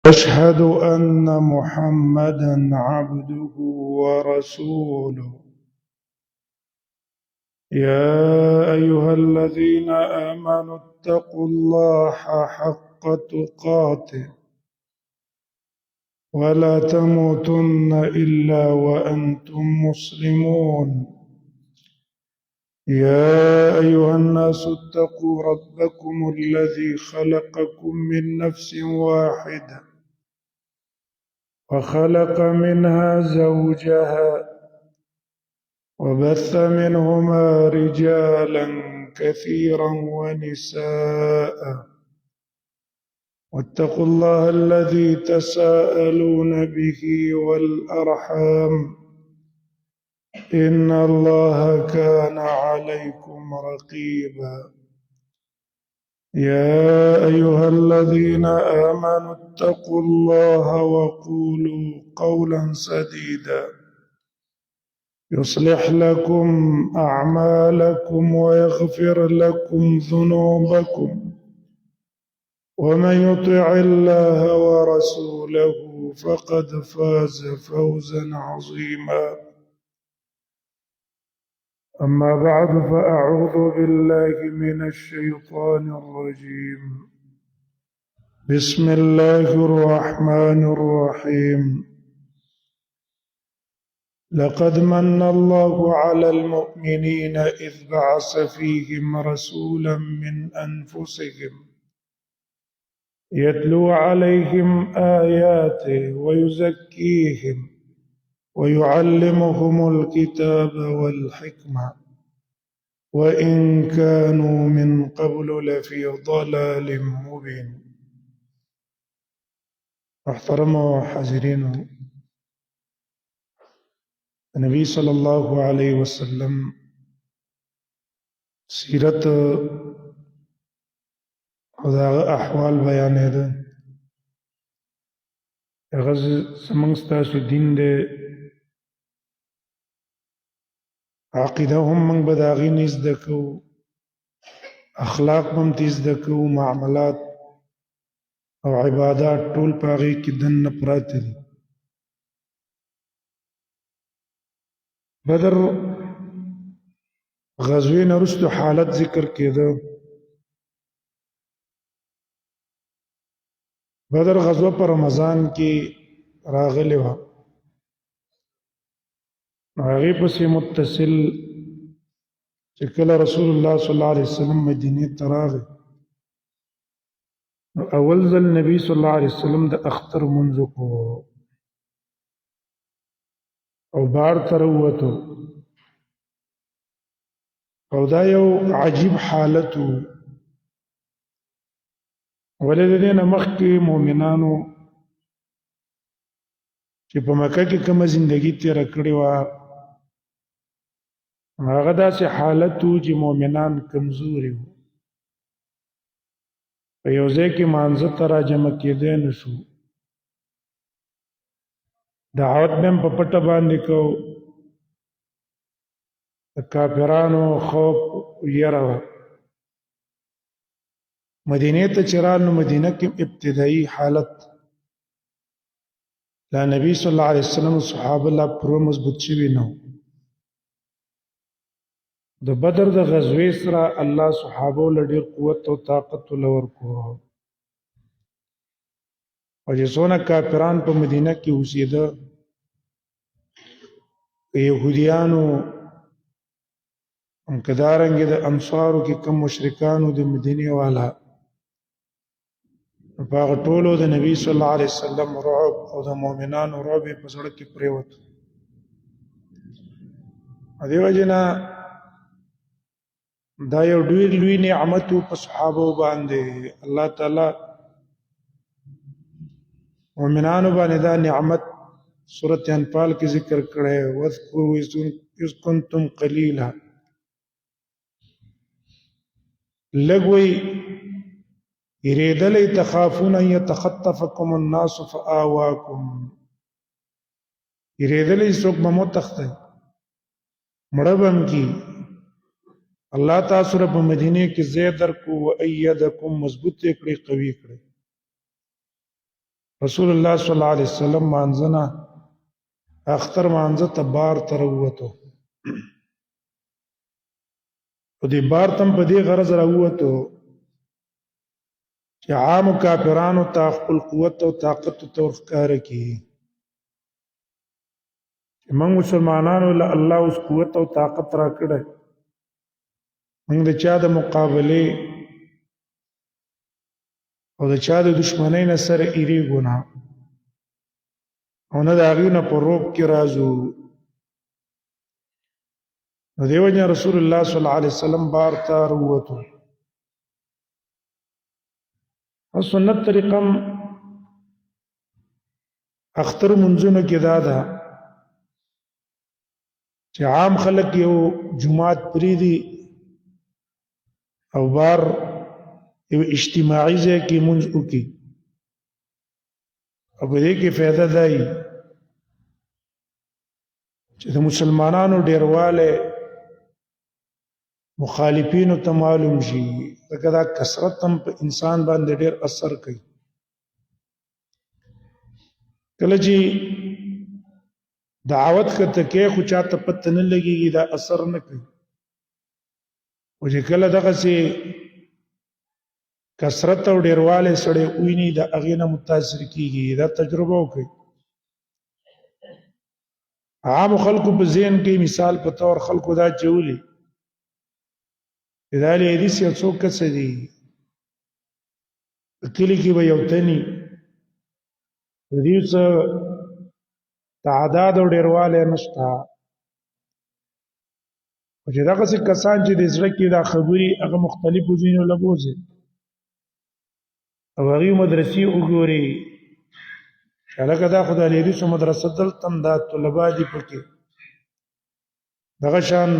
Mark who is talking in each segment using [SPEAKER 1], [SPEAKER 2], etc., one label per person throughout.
[SPEAKER 1] أشهد أن محمدا عبده ورسوله. يا أيها الذين آمنوا اتقوا الله حق تقاته ولا تموتن إلا وأنتم مسلمون. يا أيها الناس اتقوا ربكم الذي خلقكم من نفس واحدة وخلق منها زوجها وبث منهما رجالا كثيرا ونساء واتقوا الله الذي تساءلون به والأرحام إن الله كان عليكم رقيبا. يا أيها الذين آمنوا اتقوا الله وقولوا قولا سديدا يصلح لكم أعمالكم ويغفر لكم ذنوبكم ومن يطع الله ورسوله فقد فاز فوزا عظيما. أما بعد فأعوذ بالله من الشيطان الرجيم. بسم الله الرحمن الرحيم. لقد من الله على المؤمنين إذ بعث فيهم رسولا من أنفسهم يتلو عليهم آياته ويزكيهم ويعلمهم الكتاب والحكمة وإن كانوا من قبل لفي ضلال مبين. محترم حاضرين، النبي صلی الله علیه وسلم سیرت او داغه احوال بیانېده. هغه زموږ ستاسو دین دی، عقیده هم موږ به د هغې نه زده کوو، اخلاق به هم ترې زده کوو، معاملات او عبادات ټول په هغې کې دننه پراته دي. بدر غزوې نه وروسته حالت ذکر کېده. بدر غزوه په رمضان کې راغلې وه، هغې پسې متصل چې کله رسول الله صلی الله علیه وسلم مدینې ته راغی، نو اول ځل نبی صلی الله علیه وسلم د اختر لمونځ وکړو او بار ته راووتو، او دا یو عجیب حالت و. ولې د دې نه مخکې مؤمنانو چې په مکه کې کومه زندګي تېره کړې وه، هغه داسې حالت و چې مؤمنان کمزوري وو، په یو ځای کې مانځه ته راجمع کېدی نه شو، دعوت به هم په پټه باندې کوو، د کافرانو خوف یره وه. مدینې ته چې رال نو مدینه کې ابتدایي حالت لا نبی صلی الله علیه وسلم صحابه لا پوره مضبوط شوي نه و. د بدر د غزوې سره الله صحابو له ډېر قوت او طاقت له ورکړو، او چې څونه کافران په مدینه کې اوسېده، که یهودیانو که دارنګې د انصارو کې کم مشرکانو د مدینې والا، په هغه ټولو د نبي صلی الله علیه وسلم رعب او د مؤمنانو رعب یې په زړه کې پرېوت. دې وجې نه دا یو ډېر لوی نعمت و په صحابو باندې. الله تعالی مؤمنانو باندې دا نعمت سورۃ انفال کې ذکر کړی، واذکروا اذ کنتم قلیلا. لږوی یریدلی تخافون ان یتخطفکم الناس فآواکم، یریدلی څوک به مو تختی مړه به م کي، الله تاسو سره په مدینې کې ځای درکړو، و ایدکم مضبوط یې کړی، قوي کړی. رسول الله صلی الله علیه وسلم مانځنه اختر مانځه ته بار ته راووتو. او دې بار تم په دې غرض راووتو چې عام کافرانو ته خپل قوت او طاقت ته ورښکاره کړي چې موږ مسلمانانو له الله اوس قوت او طاقت راکړی، موږ د چا د مقابلې او د چا د دشمنۍ نه سره ایریږو نه، او نه د هغې نه په روب کې راځو. نو دې وجه رسول الله صلی الله علیه وسلم بار ته راووتو. او سنت طریقه اختر منځونو کې دا ده چې عام خلک یو جماعت پریدي او بار یو اجتماعي ځای کې منځ وکړي، او په دې کې فایده ده چې د مسلمانانو ډیرواله مخالفینو ته معلوم شي، ځکه دا کثرت هم په انسان باندې ډیر اثر کوي. کله چې دعوت کته کې خو چاته پته نه لګيږي دا اثر نه کوي، او چې کله دغه سي کثرت او ډیرواله سره ویني دا هغه نه متاثر کیږي. دا تجربه وکړي. عام خلکو په ذهن کې مثال په تور خلکو دا چولي دا لري حدیث یو څوک څه دي کلی کې به یو تني دې څه تعداد او ډیرواله نشتا، او چې دغه څه کسان چې د زړه کې دا خبري هغه مختلفو ځینو لبوزي او هغه مدرسې وګوري شالکه دا خدای لري سو مدرسه دلته دا طلبه دي پکې دغه شان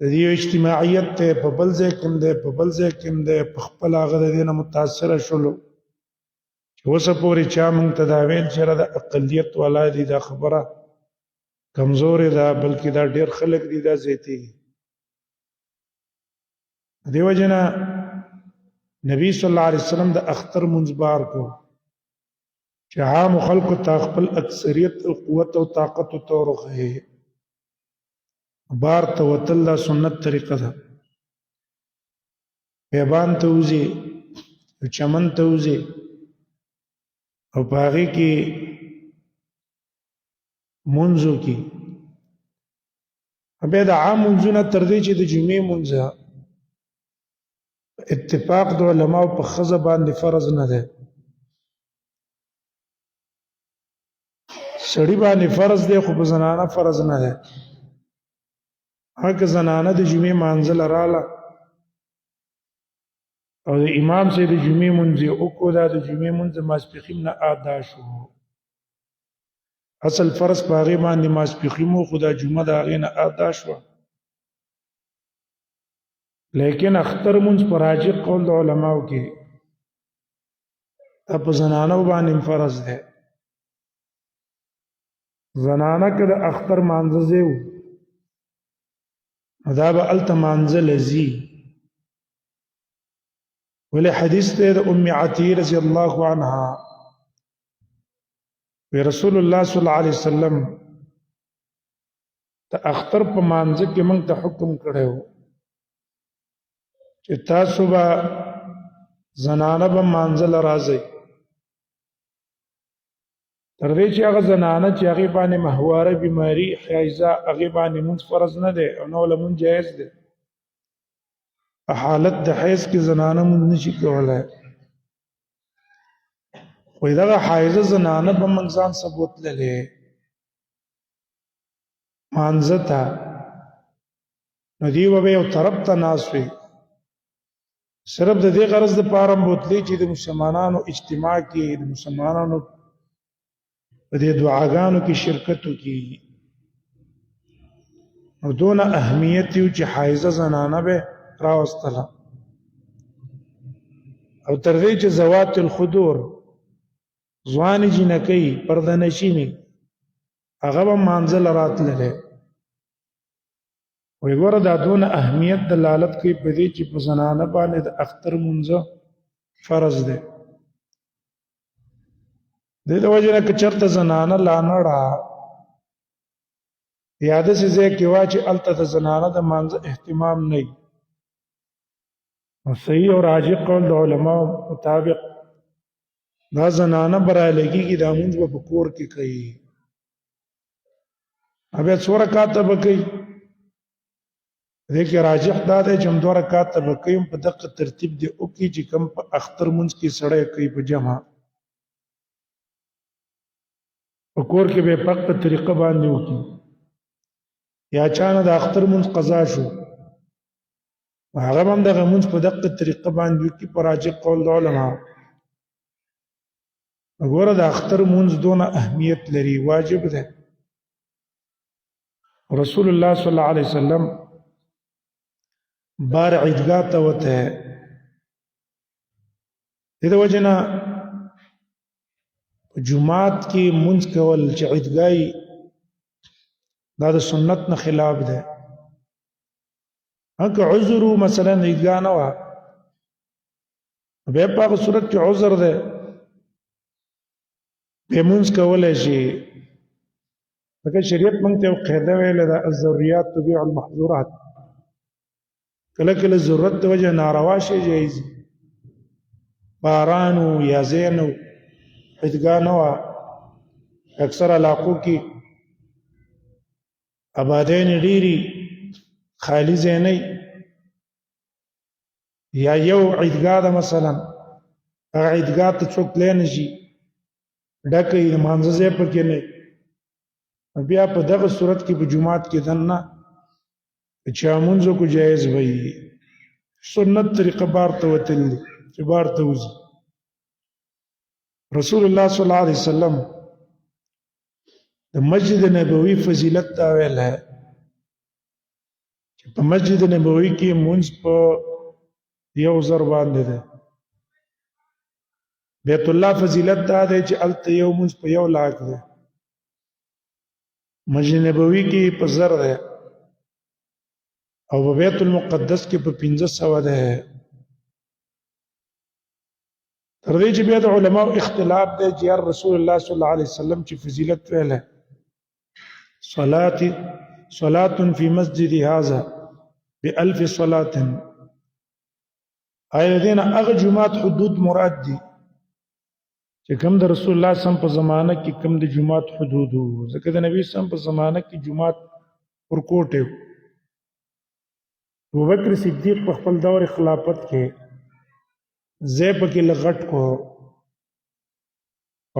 [SPEAKER 1] د دې اجتماعیت ته په بل ځای کې ده په خپل هغه د دې نه متاثر شولو چې اوسه پورې چا مونږ ته دا ویل چې د اقلیت والا دي دا خبره کمزورې ده، بلکې دا ډېر خلک دي دا زیاتې. دیو جنا نبی صلی الله علیه وسلم د اختر منځبار کو چې عام خلکو ته خپل اکثریت او قوت او طاقت او تورخه بار ته وتل سنت طریقه ده. بیابان ته وځي، چمن ته وځي، او پاغي کې منځو کې به د عام منځونه تر دې چې د جمعې منځه اتفاق د علماء په خزه باندې فرض نه ده، سړي باندې فرض دی خو په زنانه فرض نه ده. هغه زنانه د جمعې منځل رااله او د امام سي د جمعې منځ او کو دا د جمعې منځ ماسپخیم نه ادا شو، اصل فرض پاغي باندې ماسپخیم خو دا جمعه دا غي نه ادا شو، لیکن اختر منځ پر راجح قول د علماو کې په زنانه باندې فرض ده. زنانه کې د اختر مانځه دا به التمانزل زی ولې حدیث ته د ام عتیه رضی الله عنها وی رسول الله صلی الله علیه وسلم ته اختر په مانځه کې موږ ته حکم کړو چې تاسو به زنانه به مانځل راځي، تر دې چې هغه زنانه چې هغه باندې محواره بیماری حیضه هغه باندې مونږ فرض نه ده او نو لمون جایز ده. په حالت د حیض کې زنانه مونږ نشي کولای، خو دغه حیضه زنانه به مونږ ځان ثبوت لري مانځه ته نو دی به یو طرف ته ناسوي صرف د دې غرض د پاره بوتلې چې د مسلمانانو اجتماع کې د مسلمانانو په دې دعاګانو کې شرکت وکړي. نو دون اهمیت یو چې حایزه زنانه به راوستله او تر دې چې زوات الخدور ځوان جنکی پرده نشینی هغه به مانځل راتلله. وی ګوره دا دون اهمیت دلالت کوي په دې چې په زنانه باندې د اختر منځ فرض ده. د وجه نه کچرته زنانه لانړه یاد سي زه کې واچ الته د زنانه د مانځ اهتمام نه او صحیح او راجح قول د علماء مطابق دا زنانه برای لګي د مونږ په کور کې کوي ابه څو رکعات به کوي دغه راجح دا دی چې 2 رکعات به کوي په دغه ترتیب دی او کې چې کم په اختر مونږ کې سړی کوي په جمع په کور کې به په پخته طریقه باندې وکړي یا چانه د اختر مونږ قضا شو هغه هم دغه مونږ په دغه طریقه باندې وکړي په راجح قول د علما وګوره د اختر مونږ دونه اهمیت لري واجب ده رسول الله صلی الله علیه وسلم بار عیدګاه ته وته د وجنا جمعات کې مونږ کول چې عیدګاهي دا د سنت نه خلاف ده هغه عذر مثلا عیدګاه نه و به په صورت کې عذر ده به مونږ کولای شي لکه شریعت مونږ ته قاعده ویل ده الضروريات تبيع المحظورات کله کله ضرورت د وجه ناروا شي جایز بارانو یا زینو عیدګاه نه و اکثر علاقو کې آبادین ډیری خالی زینې یا یو عیدګاه ده مثلا هغه عیدګاه ته څوک لین شي ډکې مانځه پکې نه بیا په دغه صورت کې په جمعات کې دنه چې امونځو کو جایز وي سنت طریقه بار ته وتل چې بار ته وځي رسول الله صلی الله علیه وسلم د مسجد نبوي فضیلت دا ویل ہے چې په مسجد نبوي کې مونږ په یو زر باندې ده بیت الله فضیلت دا ده چې الته یو مونږ په 1 لاکھ ده مسجد نبوي کې په زر ده او په بیت المقدس کې په 1500 ده تر دې چې بیا د علماء اختلاف ده چې رسول الله صلی الله علیه وسلم چې فضیلت ویل ہے صلاة فی مسجد هذا بألف صلاة آیا دین اغه جمعات حدود مراد دي چې کوم د رسول الله صلی الله علیه وسلم په زمانه کې کوم د جمعات حدود وو ځکه د نبی صلی الله علیه وسلم په زمانه کې جمعات ورکوټه ابو بکر صدیق په خپل دور خلافت کې زیب کې لغټ کو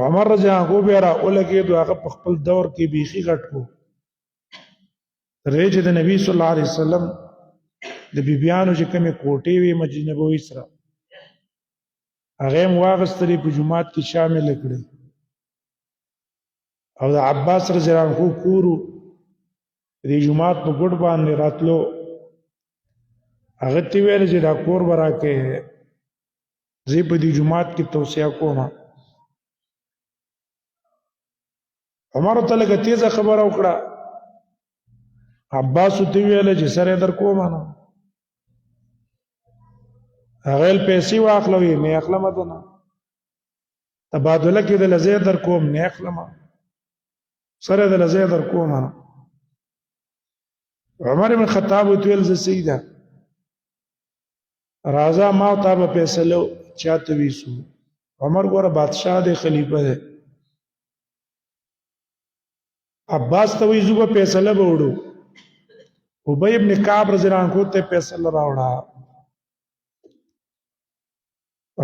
[SPEAKER 1] عمر رضی الله عنه به را ولګي دوه هغه په خپل دور کې بیخي غټ کو رېج د نبی صلی الله علیه وسلم د بیبيانو چې کومه کوټې وي مسجد نبوي سره هغه واغستري په جمعات کې شامل کړي او د عباس رضی الله عنه کورو د جمعات په ګډ باندې راتلو هغه تی ویل چې دا کور برا کې زی په دې جمعات کې توصیه کوم عمر ته لګه تیزه خبره وکړه عباس ته ویل چې سره در کوم نه هغه پیسې واخلوي نه اخلم دنه تبادله کې د لزه در کوم نه اخلم سره د لزه در کوم نه عمر بن خطاب ویل ز سیده رازا ما ته په فیصلو چاته ویسو عمر ګوره بادشاہ دی خلیفہ دی عباس ته وی زوبه فیصله به وړو ابی ابن کعب رضی الله عنه ته فیصله راوړه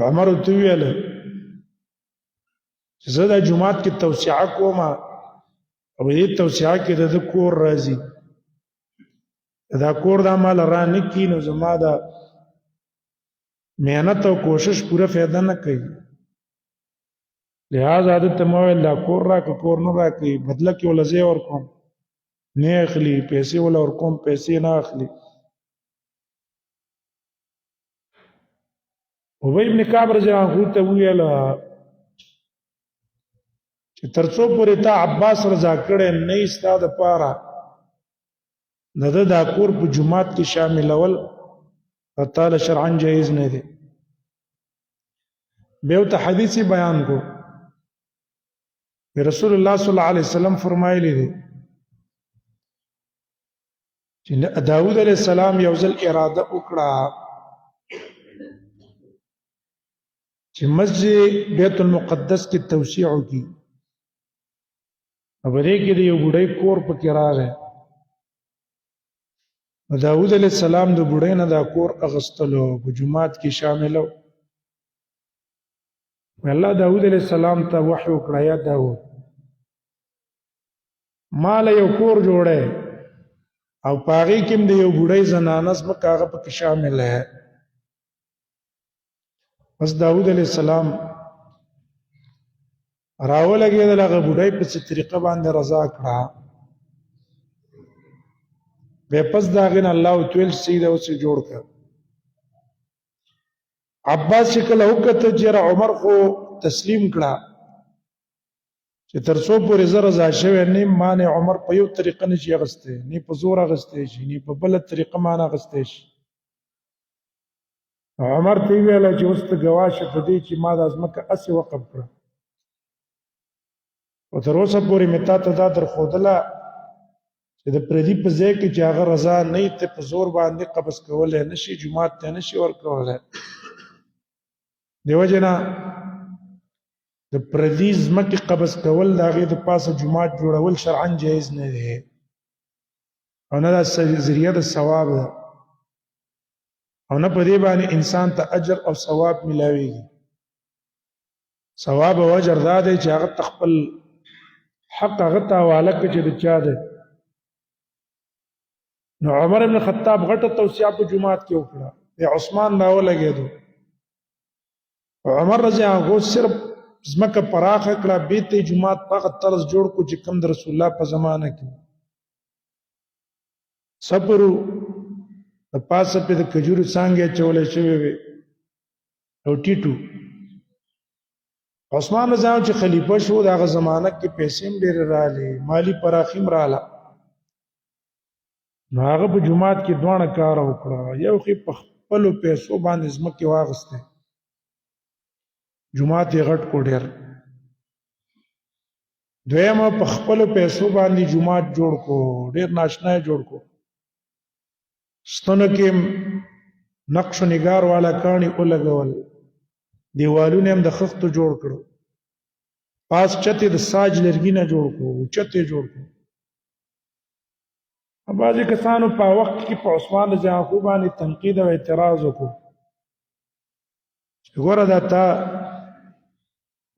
[SPEAKER 1] عمر ته ویل چې زه د جمعات کې توسعه کوم او دې توسعه کې د کور راځي دا کور د مال را نه کینو زما دا محنت او کوشش پورا فائدہ نه کوي لہذا عادت مویل لا کور را که کور نه را کوي بدله کې ولزه اور کوم نه اخلي پیسې ولا اور کوم پیسې نه اخلي ابی ابن کعب رضی الله عنه ته ویل چې ترڅو پورې تا عباس رضا کړي نه استاد پاره نه دا کور په جمعات کې شامل اول تعالی شرعاً جایز نه دی به ته حدیث بیان کو رسول الله صلی الله علیه وسلم فرمایلی دی چې داوود علیه السلام یو ځل اراده وکړه چې مسجد بیت المقدس کې توسيع وکړي. او دې کې د یو بډای کور پکې راغی. داوود علیه السلام د بډای نه دا کور اغستلو په جمعات کې شاملو. الله داوود علیه السلام ته وحی وکړه یا داوود مال یو کور جوړه او پاغي کې د یو بډای زنانه زمکه هغه پکې شامل ہے. بس داوود علیه السلام راولګېدل هغه بډای په څه طریقه باندې رضا کړه. به پس داغین الله تعالی سیده او سي جوړ کړ. عباس شکل وکړه چې عمر خو تسلیم کړه چې تر څو پورې زره رضا شوی نه مانه عمر په یو طریقه نشي غسته نه په زور غسته شي نه په بل طریقه مانه غسته شي. عمر ته ویل چې اوس ته گواشه په دې چې ما د ازمکه اسی وقف کړ او تر اوسه پورې متا ته دا در خودله چې د پردي په ځای کې چې هغه رضا نه ته په زور باندې قبض کولای نشي جمعات ته نشي ور کولای. دیو جنا د پردي ځمکه قبض کول د هغه د پاسه جمعات جوړول شرعاً جایز نه دی او نه د ذریعہ د ثواب ده او نه په دې باندې انسان ته اجر او ثواب ملاويږي. ثواب او اجر دا دی چې هغه خپل حق هغه ته حواله کړي چې د چا ده. نو عمر ابن خطاب غټه توصیه په جمعات کې وکړه. عثمان راو لګېدو. عمر رضی الله عنه صرف زمکه پراخه کړه بیت جمعات په طرز جوړ کو چې کوم د رسول الله په زمانه کې صبر د پاسه په د کجورو څنګه چولې شوی وي او ټیټو. عثمان رضی الله عنه چې خلیفہ شو دغه زمانه کې پیسې هم ډېر رااله مالی پراخیم رااله. نو هغه په جمعات کې دوه کار وکړه. یو خې په خپل پیسو باندې زمکه واغسته جمعات یې غټ کو ډېر. دویم په خپل پیسو باندې جمعات جوړ کو ډېر ناشنا جوړ کو. ستنو کې نقش و نگار والا کانی ولګول. دیوالونه هم د خښتو جوړ کړو. پاس چته د ساج لرګي نه جوړ کو چته جوړ کو. بعضې کسانو په وخت کې په عثمان رضی الله عنه باندې تنقید او اعتراض وکړو چې ګوره دا تا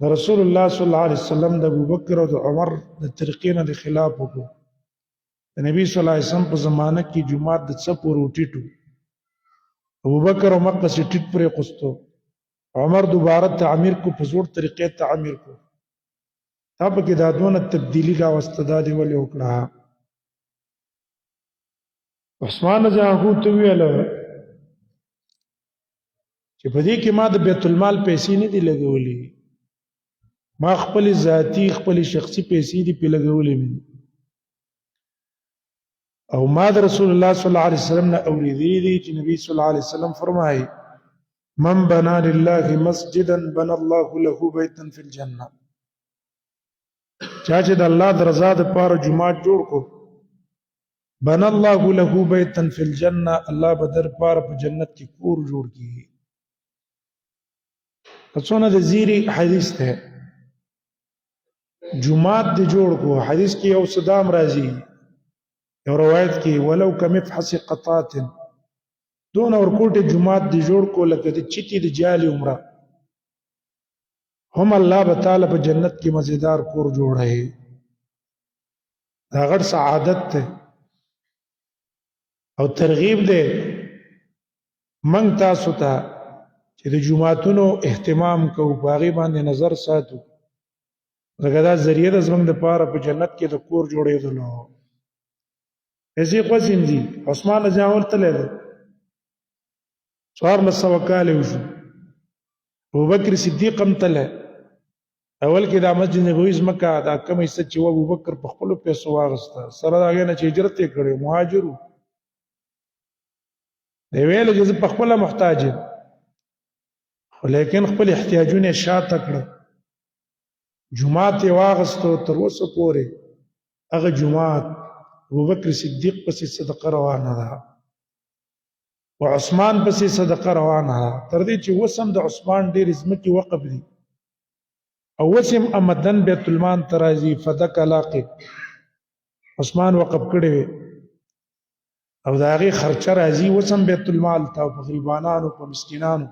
[SPEAKER 1] د رسول الله صلی الله علیه وسلم د ابوبکر او د عمر د طریقې نه د خلاف وکړو. د نبی صلی الله علیه وسلم په زمانه کې جمعات د څه پورې وټیټو. ابوبکر او مکه سي ټیټ پرې قستو. عمر دوباره تعمیر کو په زور طریقې تعمیر کو. تا په کې دا دونه تبدیلی راوسته دا دی ولې وکړه. عثمان رضی الله عنه ته ویل چې په دې کې ما د بیت المال پیسې نه دي لګولې ما خپل ذاتی خپل شخصي پیسې دي په لګولې مې او ما د رسول الله صلی الله علیه وسلم نه اوریدلې دي چې نبی صلی الله علیه وسلم فرمایي من بنا لله مسجدا بنى الله له بيتا في الجنه. چا چې د الله د رضا د پاره جمعه جوړ کو بنى الله له بيتا في الجنه الله بدر پاره په جنت کې کور جوړ کړي. څونه د زیری حدیث ته جمعات دی جوړ کو. حدیث کې یو صدام راځي یو روایت کې ولو کمفحص قطات دون اور کوټه جمعات دی جوړ کو لکه د چتی د جالي عمره هم الله تعالی په جنت کې مزیدار کور جوړه. دا غټ سعادت ته او ترغیب ده من تاسو ته چې د جمعاتونو اهتمام کوو باغی باندې نظر ساتو زګه دا ذریعہ د زمنګ د پاره په جنت کې د کور جوړېدلو. اسی قسم دي عثمان رضی الله عنه تله څوار لسو کال وشو. ابوبکر صدیق هم تله اول کې د مسجد نبوي مکه دا کومه څه چې ابوبکر په خپل پیسو واغسته سره داګه نه چې هجرت یې کړو مهاجرو دی ویل چې په خپل محتاج خو لیکن خپل احتیاجونه شاته کړ جمعات یې واغستو تر اوسه پورې هغه جمعات ابوبکر صدیق پسې صدقه روانه ده او عثمان پسې صدقه روانه ده تر دې چې وسم د عثمان ډېر ځمکې وقف دي او وسم امدن بیت المال ترازی فدک علاقه عثمان وقف کړي وي او دا هغه خرچه راځي وسم بیت المال ته په غریبانو په مسکینانو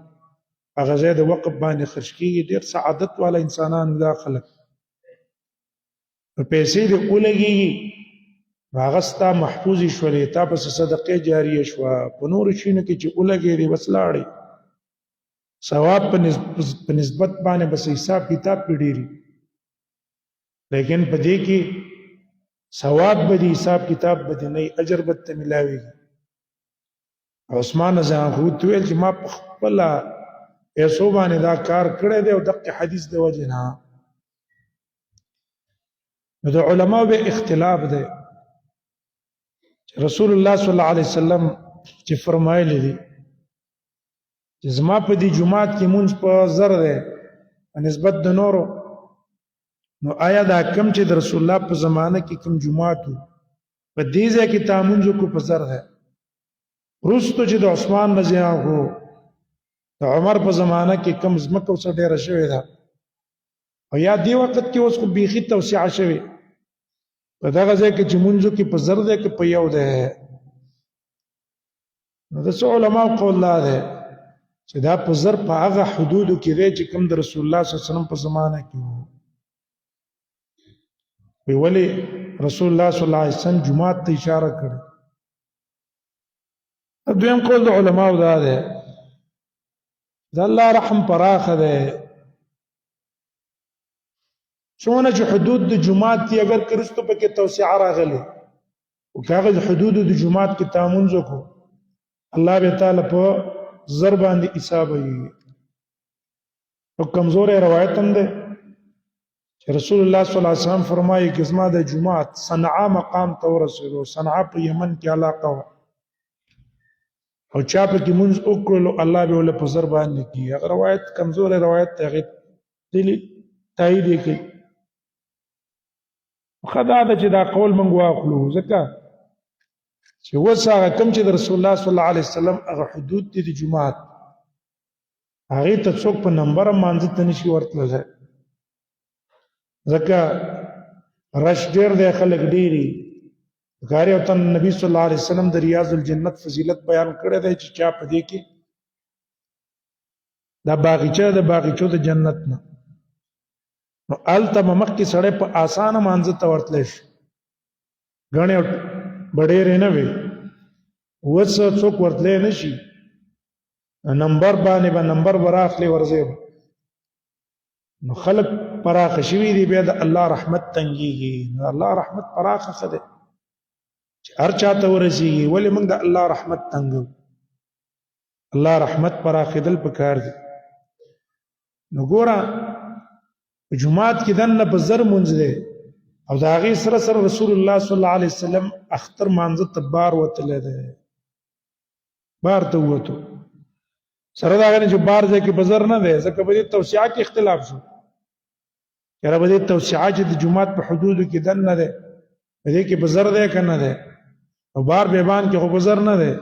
[SPEAKER 1] هغه ځای د وقف باندې خرج کیږي ډېر سعادت والا انسانانو دا خلک په پیسې دې ولګيږي هغه ستا محفوظ شولې تا پس صدقه جاریه شو په نور شینو کې چې ولګي دې بس لاړې ثواب په نسبت باندې بس حساب کتاب پیډيري لیکن په دې کې ثواب به دي حساب کتاب به دي نه اجر به ته ملاوي عثمان زان خو ویل چې ما په خپل ایسو باندې دا کار کړی دی او دغه حدیث د وجه نه نو د علماء به اختلاف دی رسول الله صلی الله علیه وسلم چې فرمایلی دي چې زما په دې جمعات کې مونږ په زر ده نسبت د نورو نو آیا دا کم چې د رسول الله په زمانه کې کم جمعات په دې ځای کې تامونځ کو په زر ده رستو چې د عثمان رضی الله عنه د عمر په زمانه کې کم زمکه اوس ډیره شوې ده او یا دی وخت کې اوس خو بيخي توسعه شوې په دغه ځای کې چې مونږ کې په زر ده کې په یو ده نو د علماء قول لا ده چې دا په زر په هغه حدودو کې دی چې کوم د رسول الله صلی الله علیه وسلم په زمانه کې وي ولی رسول الله صلی الله علیه وسلم جمعات ته اشاره کړې دویم قول د علماء دا ده دا الله رحم پراخه ده څونه چې حدود د جمعات دی اگر کرستو په کې توسعه راغلي او کاغذ حدود د جمعات کې تامونځ کو الله به تعالی په زر باندې حساب وي او کمزور روایت هم ده چې رسول الله صلی الله علیه وسلم فرمایي چې زما د جمعات صنعاء مقام ته ورسېدو صنعاء په یمن کې علاقه و او چا په کې مونږ وکړو الله به ول په زر باندې کی هغه روایت کمزور روایت ته دلی تایید کوي خدا دا چې دا قول مونږ واخلو ځکه چې وسه کم چې د رسول الله صلی الله علیه وسلم هغه حدود دي د جمعات هغه ته څوک په نمبر مانځ ته نشي ورتلل ځکه رش ډیر د خلک ډیری غاری او تن نبی صلی الله علیه وسلم د ریاض الجنت فضیلت بیان کړی دی چې چا په دې کې دا باغچه د جنت نه نو الته مخ کې سړی په اسانه مانځ ته ورتل شي غنه بډېر نه وي وڅ څوک ورتل نه شي نمبر باندې به نمبر براخلي ورځي نو خلق پراخ شوی دی بیا د الله رحمت تنګيږي الله رحمت پراخه خده چې هر چاته ورسیږي ولی موږ د الله رحمت تنګو الله رحمت پراخه دل پکار دي نو ګوره جمعات کې دنه په زر مونږ دي او دا غي سره سره رسول الله صلی الله علیه وسلم اختر مانځ تبار وتل ده بار ته وته سره دا غنه چې بار ځکه په زر نه ده ځکه په دې توسعه کې اختلاف شو یاره په دې توسعه چې د جمعات په حدود کې دنه ده په دې کې په زر ده کنه ده او بار بیبان کې خو په زر نه ده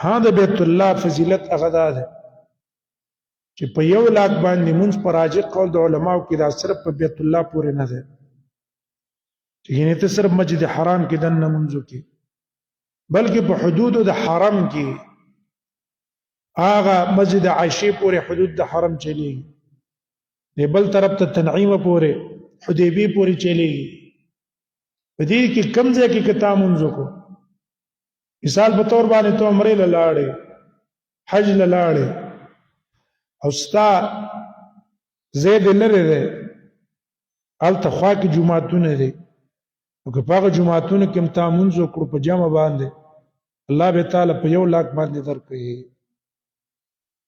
[SPEAKER 1] ها د بیت الله فضیلت هغه ده چې په یو لاک باندې مونږ پر راجع قول د علماو کې دا صرف په بیت الله پورې نه ده چې ینه ته صرف مسجد حرام کې دنه مونږ کې بلکې په حدود د حرم کې هغه مسجد عائشه پورې حدود د حرم چلی دی بل طرف ته تنعیم پورې حدیبی پورې چلی په دې کې کم ځای کې کتا مونږ کو مثال په تور باندې ته عمره لاړې حج لاړې او ستا زید لره ده الته خوا کې جمعهتون دي او که په جمعهتون کې امتامون زو کړو په جمع باندې الله به تعالی په یو لاک باندې درکړي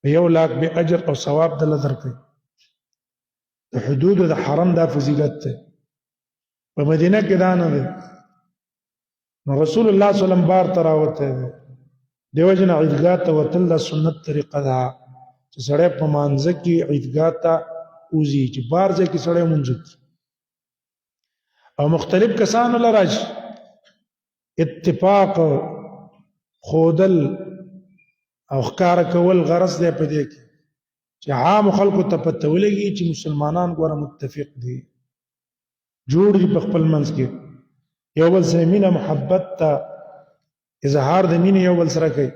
[SPEAKER 1] په یو لاک به اجر او ثواب دل درکړي د حدود د حرم دا فضیلت ده په مدینه کې دا نه ده نو رسول الله صلی الله علیه وسلم بار تراوته ده دیو جن عیدګاه ته وتل د سنت طریقه ده چې سړی په مانځ کې عیدګاه ته اوزي چې بار ځای کې سړی مونږ او مختلف کسانو لراج اتفاق خودل او ښکار کول غرض دی په دې کې چې عام خلکو ته پته ولګي چې مسلمانان ګوره متفق دي جوړ دي په خپل منځ کې یو بل سره مینه محبت ته اظهار د مینې یو بل سره کوي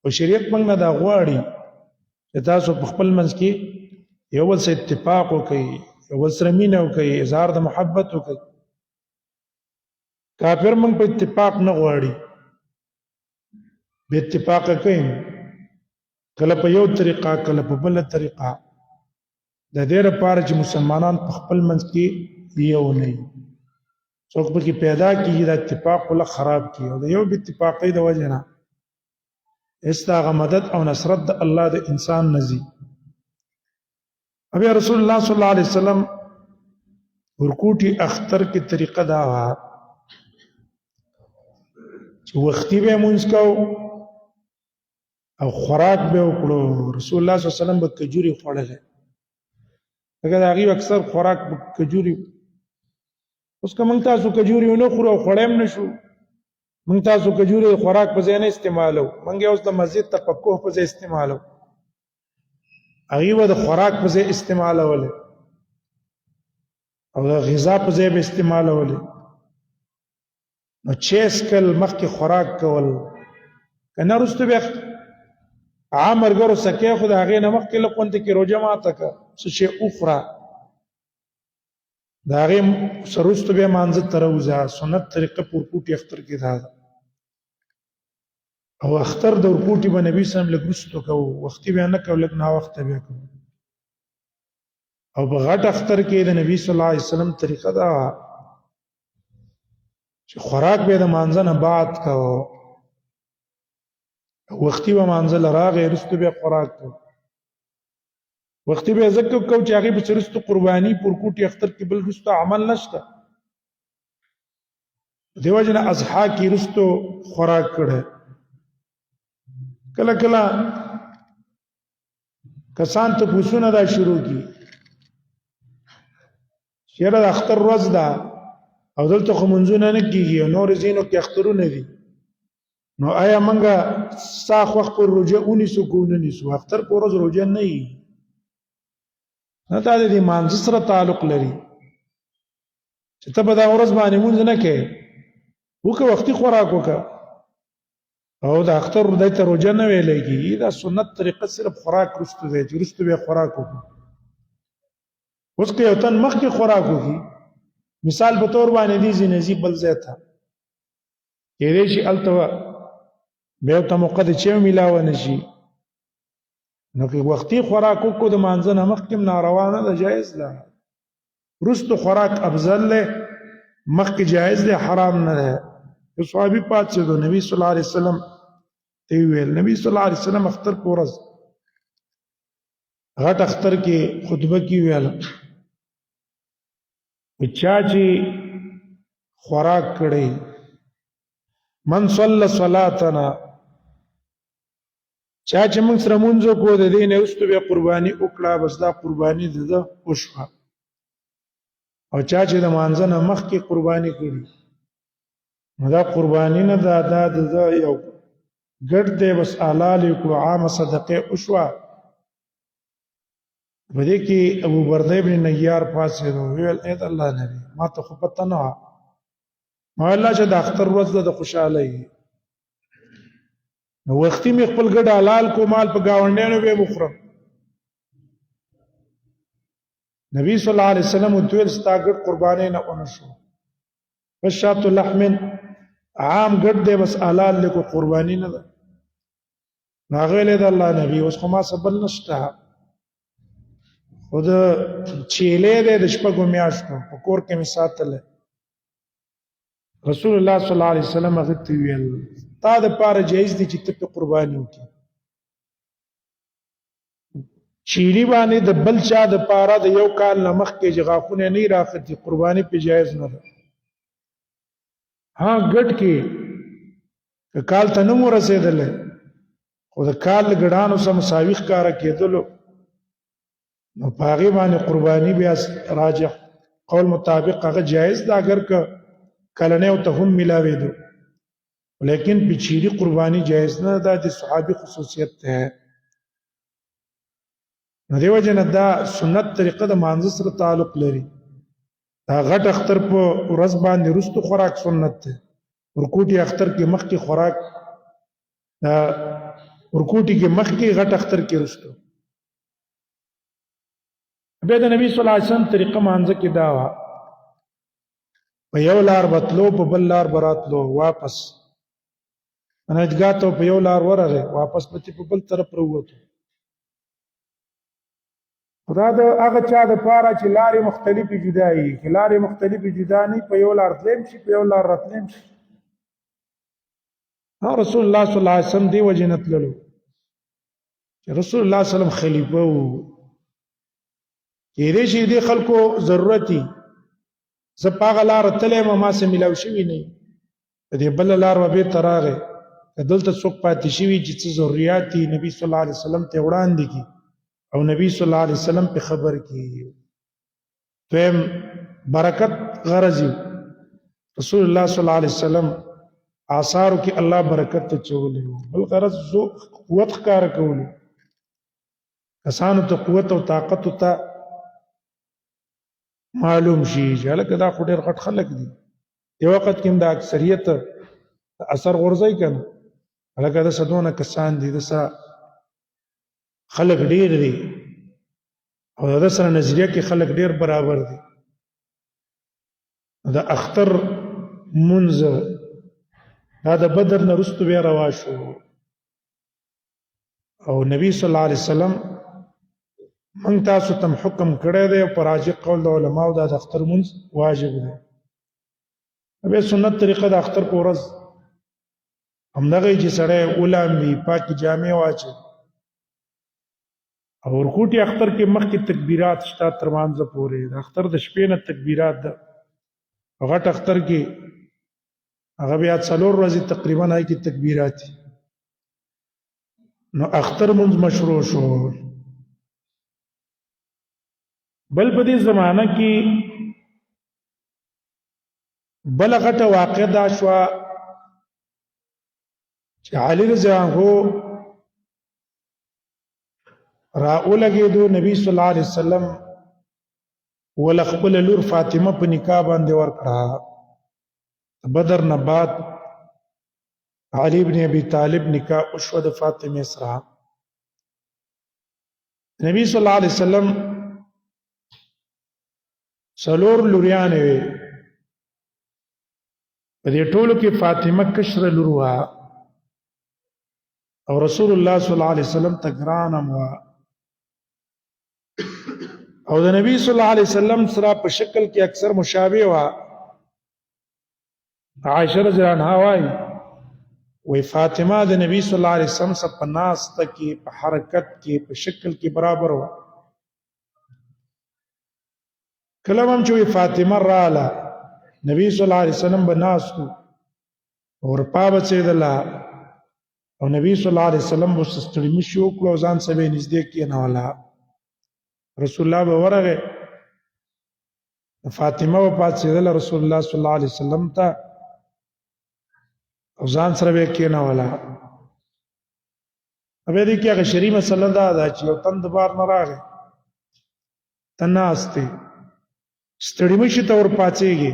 [SPEAKER 1] او شریعت موږ نه دا غواړي چې تاسو په خپل منځ کې یو بل سره اتفاق وکړي یو بل سره مینه وکړي اظهار د محبت وکړي کافر موږ په اتفاق نه غواړي به اتفاق کوي کله په یو طریقه کله په بل طریقه د دې لپاره چې مسلمانان په خپل منځ کې یو نه وي څوک به کې پیدا کیږي د اتفاق ولا خراب کی او د یو به اتفاقی د وجه نه استغه مدد او نصرت د الله د انسان نزي ابي رسول الله صلی الله علیه وسلم ورکوټي اختر کی طریقه دا وا چې وختي به مونږ کو او خوراک به وکړو رسول الله صلی الله علیه وسلم به کجوري خوړل اگر هغه اکثر خوراک به کجوري اوس کوم تاسو کجوري نه خورو خړېم نشو مونږ تاسو کجوري خوراک په ځای نه استعمالو مونږ اوس د مسجد تفقه په ځای استعمالو هغه د خوراک په ځای استعمالول او د غذا په ځای به استعمالول نو چیس کل مخکې خوراک کول کنه رسته به عام ورګرو سکه خو د هغه نه مخکې لپاره کې روزه ماته کا څه شي اخرى دا هغه سروست به مانځ تروزه سنت طریقه پورکوټي اختر کې دا او اختر د ورکوټي به نبی سم لګرستو کو وختي به نه کو لګ نه وخت به کو او بغټ اختر کې د نبی صلی الله علیه وسلم طریقه دا چې خوراک به د مانځنه بعد کو وختي به مانځل راغې رستو به خوراک کو وختي به زکه کو چې هغه به چرستو قرباني پورکوټي اختر کې بل رستو عمل نشته دیو جن اضحا کې رستو خوراک کړه کله کله کسان ته پوښتنه دا شروع کی چیرې د اختر ورځ ده او دلته خو منځونه نه کیږي نور زینو کې اخترونه دي نو آیا منګه ساخ وخت پر روزه اونې سو کو نه نیسو اختر پر ورځ روزه نه وي نه دا د مانځ سره تعلق لري چې ته به دا ورځ باندې مونږ نه کې وکه وختي خوراک وکه او د اختر ورځ ته روزه نه ویلېږي دا سنت طریقه صرف خوراک رستو دی چې رستو به خوراک وکړي اوس که یو تن مخکې خوراک وکړي مثال په تور باندې دي زینزي بل ځای ته کېدای شي هلته به ته موقع د چې ملاوه نشي نو که وختي خوراک وکړو د مانځه نه مخکې ناروا نه ده جایز ده رستو خوراک افضل دی مخکې جایز دی حرام نه ده یو صحابي پاتې دو نبی صلی الله علیه وسلم ته ویل نبی صلی الله علیه وسلم اختر په ورځ غټ اختر کې خطبه کې ویل چا چې خوراک کړي من صلی صلاتنا چا چې موږ سره مونږ کو د دې نه اوسته به قرباني وکړه بس دا قرباني ده وشوه او چا چې د مانځه نه مخکې قرباني کړي دا قرباني نه ده دا یو ګډ دی بس حلال کو عام صدقه وشوه بده کې ابو برده ابن نيار پاسه ویل اې الله نبی ما ته خو پته نه ما الله چې د اختر ورځ د خوشاله نو وختي مې خپل ګډ حلال کو مال په گاونډیانو به مخرم نبی صلی الله علیه وسلم دویل ستا ګډ قربانې نه ونشو فشات لحم عام ګډ دی بس حلال لیکو قرباني نه ده ناغله د الله نبی اوس خو ما سبل نشته خود چیلې د شپږو میاشتو په کور کې می ساتل رسول الله صلی الله علیه وسلم هغه ته ویل تا د پاره جایز دي چې ته قرباني وکړې چیلی باندې د بل چا د پاره د یو کال نمخ کې جغافونه نه راختی قرباني په جایز نه ده ها ګټ کې کال ته نو رسیدل خو د کال ګډانو سم مساوي ښکارا کېدلو نو په هغې باندې قرباني بیا راجح قول مطابق هغه جایز ده اگر که کلنۍ ته هم ملاوېدو لیکن بچیری قربانی جایز نه ده د صحابي خصوصیت ده نو دیو جن دا سنت طریقه د مانځ سره تعلق لري دا غټ اختر په ورځ باندې رستو خوراک سنت ده ورکوټي اختر کې مخ کې خوراک دا ورکوټي کې مخ کې غټ اختر کې رستو بیا د نبی صلی الله علیه وسلم طریقه مانځ کې دا وا په یو لار بتلو په بل لار براتلو واپس انا ادګاتو په یو لار ورغه واپس په بل طرف وروته خدا د هغه چا د پاره چې لارې مختلفې جدایي چې لارې مختلفې جدا نه په یو لار تلم شي په یو لار راتلم شي رسول الله صلی الله علیه وسلم دی وجنت للو چې رسول الله صلی الله علیه وسلم خلیفہ وو چې دې شي دې خلکو ضرورتي زپاغه لار تلم ما سه ملاو شي نه دې بل لار و به تراغه دلته څوک پاتې شي چې څه ضرورت دي نبی صلی الله علیه وسلم ته وړاندې کی او نبی صلی الله علیه وسلم په خبر کی تم برکت غرضی رسول الله صلی الله علیه وسلم آثارو کې الله برکت ته چولې بل غرض زو قوت کار کول کسانو ته قوت او طاقت ته معلوم شي چې لکه دا خو ډېر غټ خلک دي یو وخت کې دا اکثریت اثر غورځي کنه لکه دا سدونه کسان دي دا خلک ډېر دي او دا سره نظریه کې خلک ډېر برابر دي دا اختر منځ دا د بدر نه وروسته بیا روا شو او نبی صلی الله علیه وسلم من تاسو ته حکم کړی دی پر راجح قول د علماو دا د اختر منځ واجب دی به سنت طریقه د اختر په ورځ همدغه چې سړی اولامي پاکي جامې واچي او ورکوټي اختر کې مخکې تکبیرات شته تر مانځه پورې د اختر د شپې نه تکبیرات ده غټ اختر کې هغه بیا څلور ورځې تقریبا هغې کې تکبیرات نو اختر منځ مشروع شو بل په دې زمانه کې بل غټه واقع دا شوه چې علي رضی الله عنه راولګېدو نبی صلی الله علیه وسلم ول خپل لور فاطمه په نکاح باندې ورکړه بدر نه بعد علي ابن ابي طالب نکاح وشو د فاطمه سره نبی صلی الله علیه وسلم څلور لوریان وي په دې ټولو کې فاطمه کشر لور وه او رسول الله صلی الله علیه وسلم تګرانم وه او د نبی صلی الله علیه وسلم سره په شکل کې اکثر مشابه وه عائشہ رضی الله عنها وايي وی فاطمه د نبی صلی الله علیه وسلم سره په ناسته کې په حرکت کې په شکل کې برابر وه کله هم چې فاطمه رااله نبی صلی الله علیه وسلم بناستو اور پابه سیدله او نبی صلی الله علیه وسلم وسستړي مشو کړو ځان سبه نږدې کېناوله رسول الله به ورغه فاطمه و پاتېدله رسول الله صلی الله علیه وسلم ته او ځان سره به کېناوله به دې کې هغه شری مسله ده چې یو تند بار نه راغی تناسته ستړي مشي ته ور پاتېږي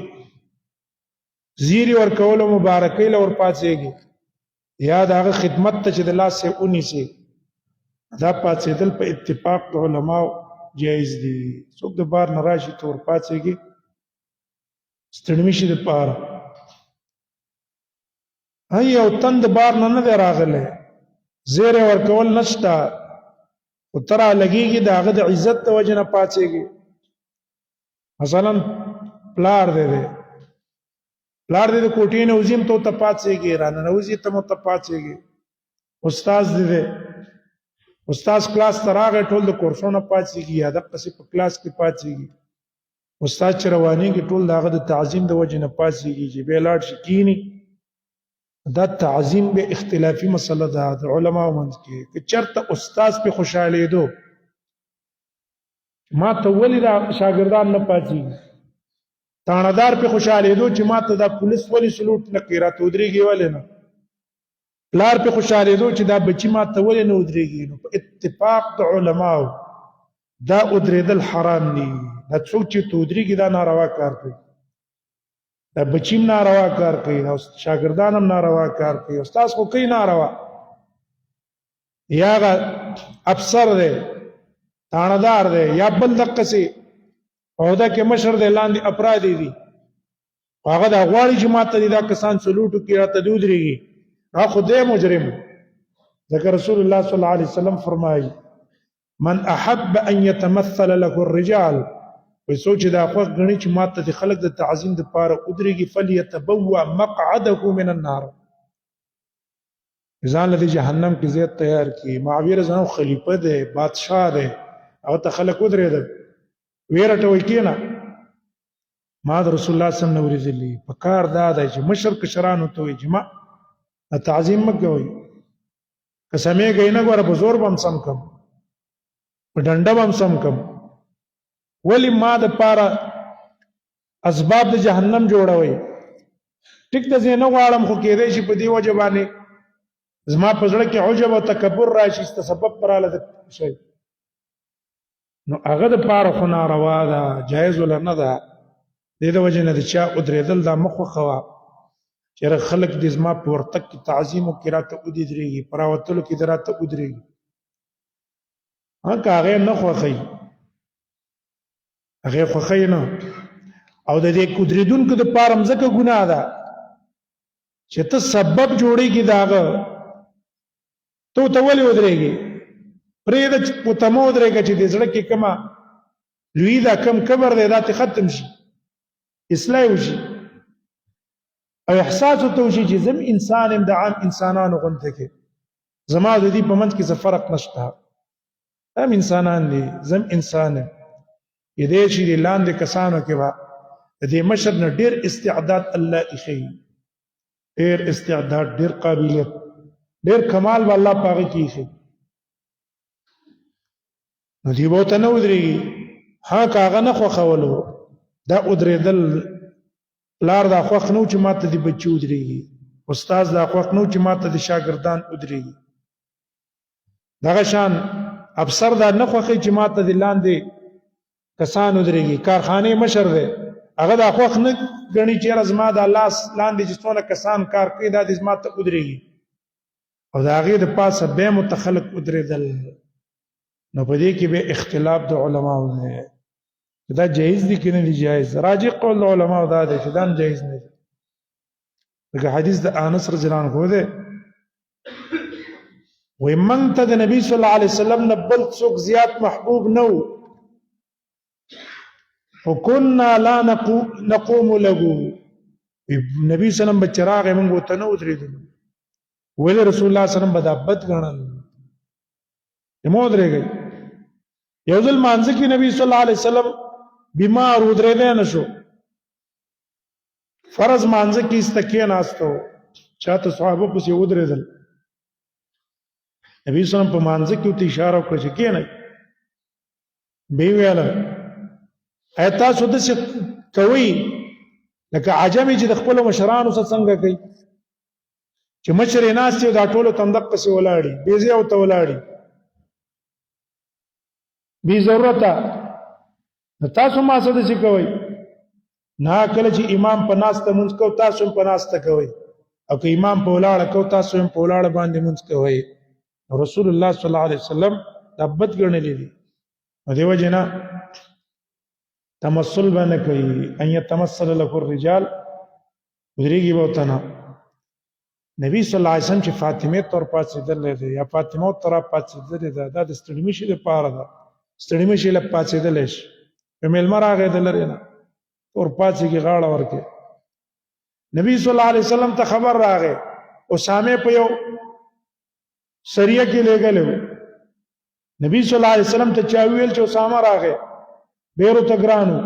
[SPEAKER 1] زیری ور کول مبارکۍ لور پاتېږي یا دغه خدمت ته چې د لاس سے اونې سي دا پاتېدل په اتفاق د علماو جایز دي څوک د بار نه راشي ته ور پاتېږي ستړي مشي د پاره هي او تند بار نه دی راغله زیری ور کول نشتا او ترا لګيږي دغه د عزت د وجنه پاتېږي مثلا پلار دې کوټې نه وزیم ته پاتېږي رانه نوځي ته مو ته پاتېږي استاد کلاس ته راغی ټول د کورسونو پاتېږي یا د قصې په کلاس کې پاتېږي استاد چې روانېږي ټول دغه د تعظیم د وجې نه پاتېږي چې بیا لاړ شي کینی دا تعظیم به اختلافي مسله ده د علماو منځ کې که چېرته استاد په خوشحالېدو ما ته ولې دا شاګردان نه پاتېږي تاڼهدار پې خوشحالېدو چې ما ته دا پولیس ولې سلوټ نه کوي راته ودرېږي ولې نه پلار پې خوشحالېدو چې دا بچي ما ته ولې نه ودرېږي نو په اتفاق د علماو دا ودرېدل حرام دي دا څوک چې ته ودرېږي دا ناروا کار کوي دا بچیم ناروا کار کوي دا شاګردان هم ناروا کار کوي استاد خو کوي ناروا یا هغه افسر دی تاڼهدار دی یا بل دقسې عہده کې مشر دی لاندې افرادی دي هغه دا غواړي چې ما ته دا کسان سلوټ وکړي راته دې ودرېږي هغه خو دی مجرم ځکه رسول الله صلی الله علیه وسلم فرمایي من احب ان يتمثل له الرجال وې څوک چې دا خوښ ګڼي چې ما ته د خلک د تعظیم دپاره ودرېږي فلیتبوأ مقعده من النار ځان له جهنم کې ځای تیار کړي معاویه رضی الله خلیفه دی بادشاه دی هغه ته خلک ودرېدل ویې رټوئ کښېنه ما د رسول الله صلی الله علیه وسلم نه اورېدلي په کار دا دی چې مشر کشرانو ته وایي چې ما تعظیم مه کوئ که سمېږئ نه ګوره په زور به هم سم کړم په ډنډه به هم سم کړم ولې ما دپاره اسباب د جهنم جوړوئ ټیک ته زه نه غواړم خو کېدی شي په دې وجه باندې زما په زړه کې عجب او تکبر راشي سبب پراله شي نو هغه دپاره خو ناروا ده جایز ولا نه ده دې د وجې نه د چا ودرېدل دا مه خوښوه چېرې خلک دې زما په ورتګ کې تعظیم وکړي راته ودرېږي په راوتلو کې دې راته ودرېږي که هغې نه خوښوي هغې خوښوي نه او د دې ودرېدونکو دپاره هم ځکه ګناه ده چې ته سبب جوړېږي د هغه ته ورته ولې ودرېږي پرېږده چې ورته مه ودرېږه چې د زړه کې کومه لوی ده کم کبر دی دا ترې ختم شي اصلاح وشي او احساس ورته وشي چې زم انسان یم د عام انسانانو غونته کې زما د دې په منځ کې څه فرق نشته هم انسانان دي زم انسان یم کېدی شي د لاندې کسانو کې به د دې مشر نه ډېر استعداد الله ایښی ډېر استعداد ډېر قابلیت ډېر کمال به الله په هغه کې ایښی نو دې به ورته نه ودرېږي که هغه نه خوښولو دا ودرېدل پلار دا خوښ نه و چې ما ته د بچي ودرېږي استاد دا خوښ نه و چې ما ته د شاګردان ودرېږي دغه شان افسر دا نه خوښوي چې ما ته د لاندې کسان ودرېږي کارخانې مشر دی هغه دا خوښ نه ګڼي چې یاره زما دا لاس لاندې چې څونه کسان کار کوي دا دې زما ته ودرېږي او د هغې د پاسه بیا مو ته خلک ودرېدل نو په دې کې به اختلاف د علماو دی دا جایز دي که نه دي جایز راجح قول د علماو دا دی چې دا جایز نه دي لکه حدیث د انس رضی الله عنه دی وایي موږ ته د نبي صلی الله علیه وسلم نه بل څوک زیات محبوب نه و وکنا لا نقوم له نبی صلی الله علیه وسلم به چې راغی موږ ورته نه ودرېدلو ولې رسول الله صلی الله علیه وسلم به دا بد ګڼل چې مه ودرېږئ یو ځل مانځه کې نبی صلی الله علیه وسلم بیمار ودرېدی نه شو فرض مانځه کې ایسته کېناستو چاته صحابه پسې ودرېدل نبی صلی الله علیه وسلم په مانځه کې ورته اشاره وکړه چې کېنئ بیا یې ویله ایا تاسو داسې کوئ لکه عجمې چې د خپلو مشرانو سره څنګه کوي چې مشر یې ناست دی دا ټولو ته همدقسې ولاړي بې ځایه ورته ولاړي بې ضرورته نو تاسو ما څه داسې کوئ نه کله چې امام په ناسته مونځ کوو تاسو هم په ناسته کوئ او که امام په ولاړه کوو تاسو هم په ولاړه باندې مونځ کوئ رسول الله صلی الله علیه وسلم دا بد ګڼلی دي نو دې وجې نه تمثل به نه کوي ان یتمثل له الرجال ودرېږي به ورته نه نبی صلی الله علیه وسلم چې فاطمې ته ورپاڅېدلی دی یا فاطمه ورته راپاڅېدلې ده دا د ستړي شي دپاره ده ستړي شي له پاڅېدلی شي په مېلمه راغی د لرې نه ورپاڅېږي غاړه ورکړي نبی صلی الله علیه وسلم ته خبر راغی اسامې په یو سریه کې لېږلی و نبی صلی الله علیه وسلم ته چا ویل چې اسامه راغی ډېر ورته ګران و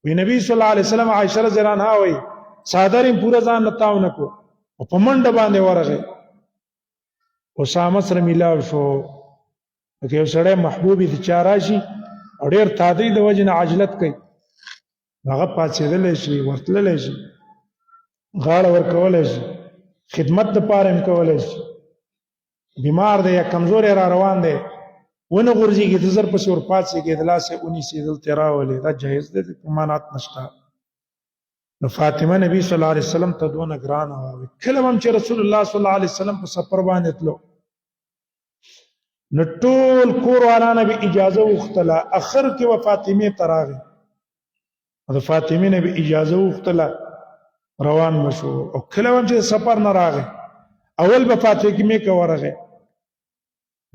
[SPEAKER 1] وی نبی صلی الله علیه وسلم عایشه رضی الله عنها وایي څادر یې پوره ځان نه تاو نه کړو او په منډه باندې ورغی اسامه سره میلاو شو که یو سړی محبوب دي چا راشي او ډېر تادی د وجې نه عجلت کوي هغه پاڅېدلی شي ورتللی شي غاړه ورکولی شي خدمت دپاره هم کولی شي بیمار دی یا کمزوری را روان دی ونه غورځېږي ته زر پسې ورپاڅېږي د لاسې ونیسي دلته یې راولې دا جایز دی د مانات نشته نو فاطمه نبی صلی الله علیه وسلم ته دونه ګرانه وه کله هم چې رسول الله صلی الله علیه وسلم په سفر باندې تلو نو ټول کور والا به اجازه وغوښتله اخر کې به فاطمې ته راغی د فاطمې نه به اجازه وغوښتله روان مشو او کله هم چې سفر نه راغی اول به فاطمې کې ورغی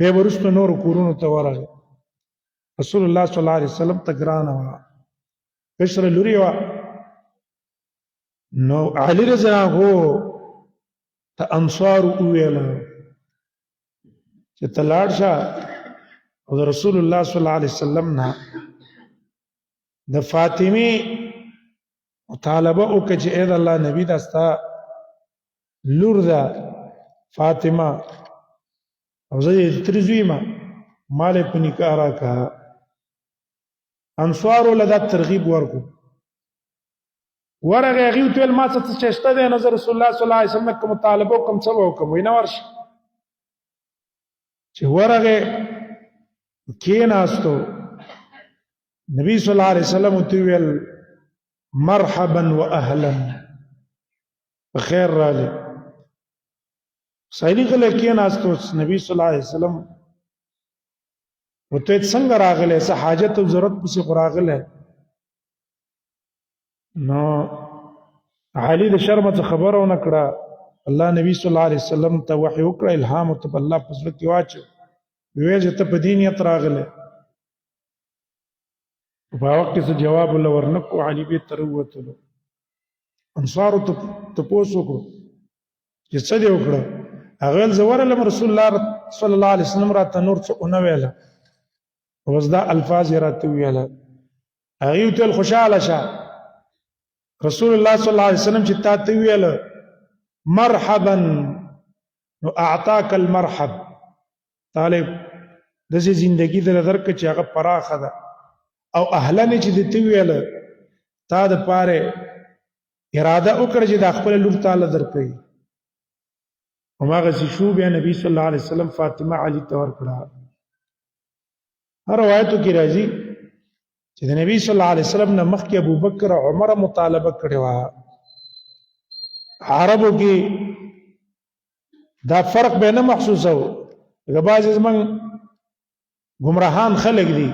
[SPEAKER 1] بیا وروسته نورو کورونو ته ورغی رسول الله صلی الله علیه وسلم ته ګرانه وه کشره لوري وه نو علي رضی الله عنه ته انصار وویله چې ته لاړ شه او د رسول الله صلی الله علیه وسلم نه د فاطمې مطالبه وکړه چې اې د الله نبی دا ستا لور ده فاطمه او زه یې ترې زوی یم ما له په نکاح راکړه انصارو له دا ترغیب ورکړو ورغه هغې ورته ویل ما څه شته دی نه زه رسول الله صلی الله علیه وسلم که مطالبه وکړم څه به وکړم وایي نه ورشه چې ورغه کېناستو نبی صلی الله علیه وسلم ورته ویل مرحبا واهلا بخیر راغلی سړي غلی کېناستو نبی صلی الله علیه وسلم ورته څنګه راغلی څه حاجت او ضرورت پسې خو راغلی نو علي د شرم څخه خبره ونه کړه الله نبی صلی الله علیه وسلم ته وحی وکړه الهام ورته په الله په زړه کې واچو ویل چې ته په دې نیت راغلی په هغه وخت کې څه جواب له ورنکو علي بېرته راووتلو انصارو ته تپوس وکړو چې څه دې وکړه هغه ویل زه ورغلم رسول الله صلی الله علیه وسلم راته نور څه ونه ویله اوس دا الفاظ یې راته وویله هغې ورته ویل خوشحاله شه رسول الله صلی الله علیه وسلم چې تا ته ویله مرحبا نو اعطاک المرحب طالب داسې زندگی در درکړه چې هغه پراخه ده او اهلا چې دې ته ویله تا د پاره اراده وکړه چې د خپل لور تعالی درکړي هماغسې شو بیا نبی صلی الله علیه وسلم فاطمه علي ته ورکړه هر روایتو کې راځي چې د نبی صلی الله علیه وسلم نه مخکې ابوبکر عمر مطالبه کړې وه عربو کې دا فرق به نه محسوسه و لکه بعضې زموږ ګمراهان خلک دي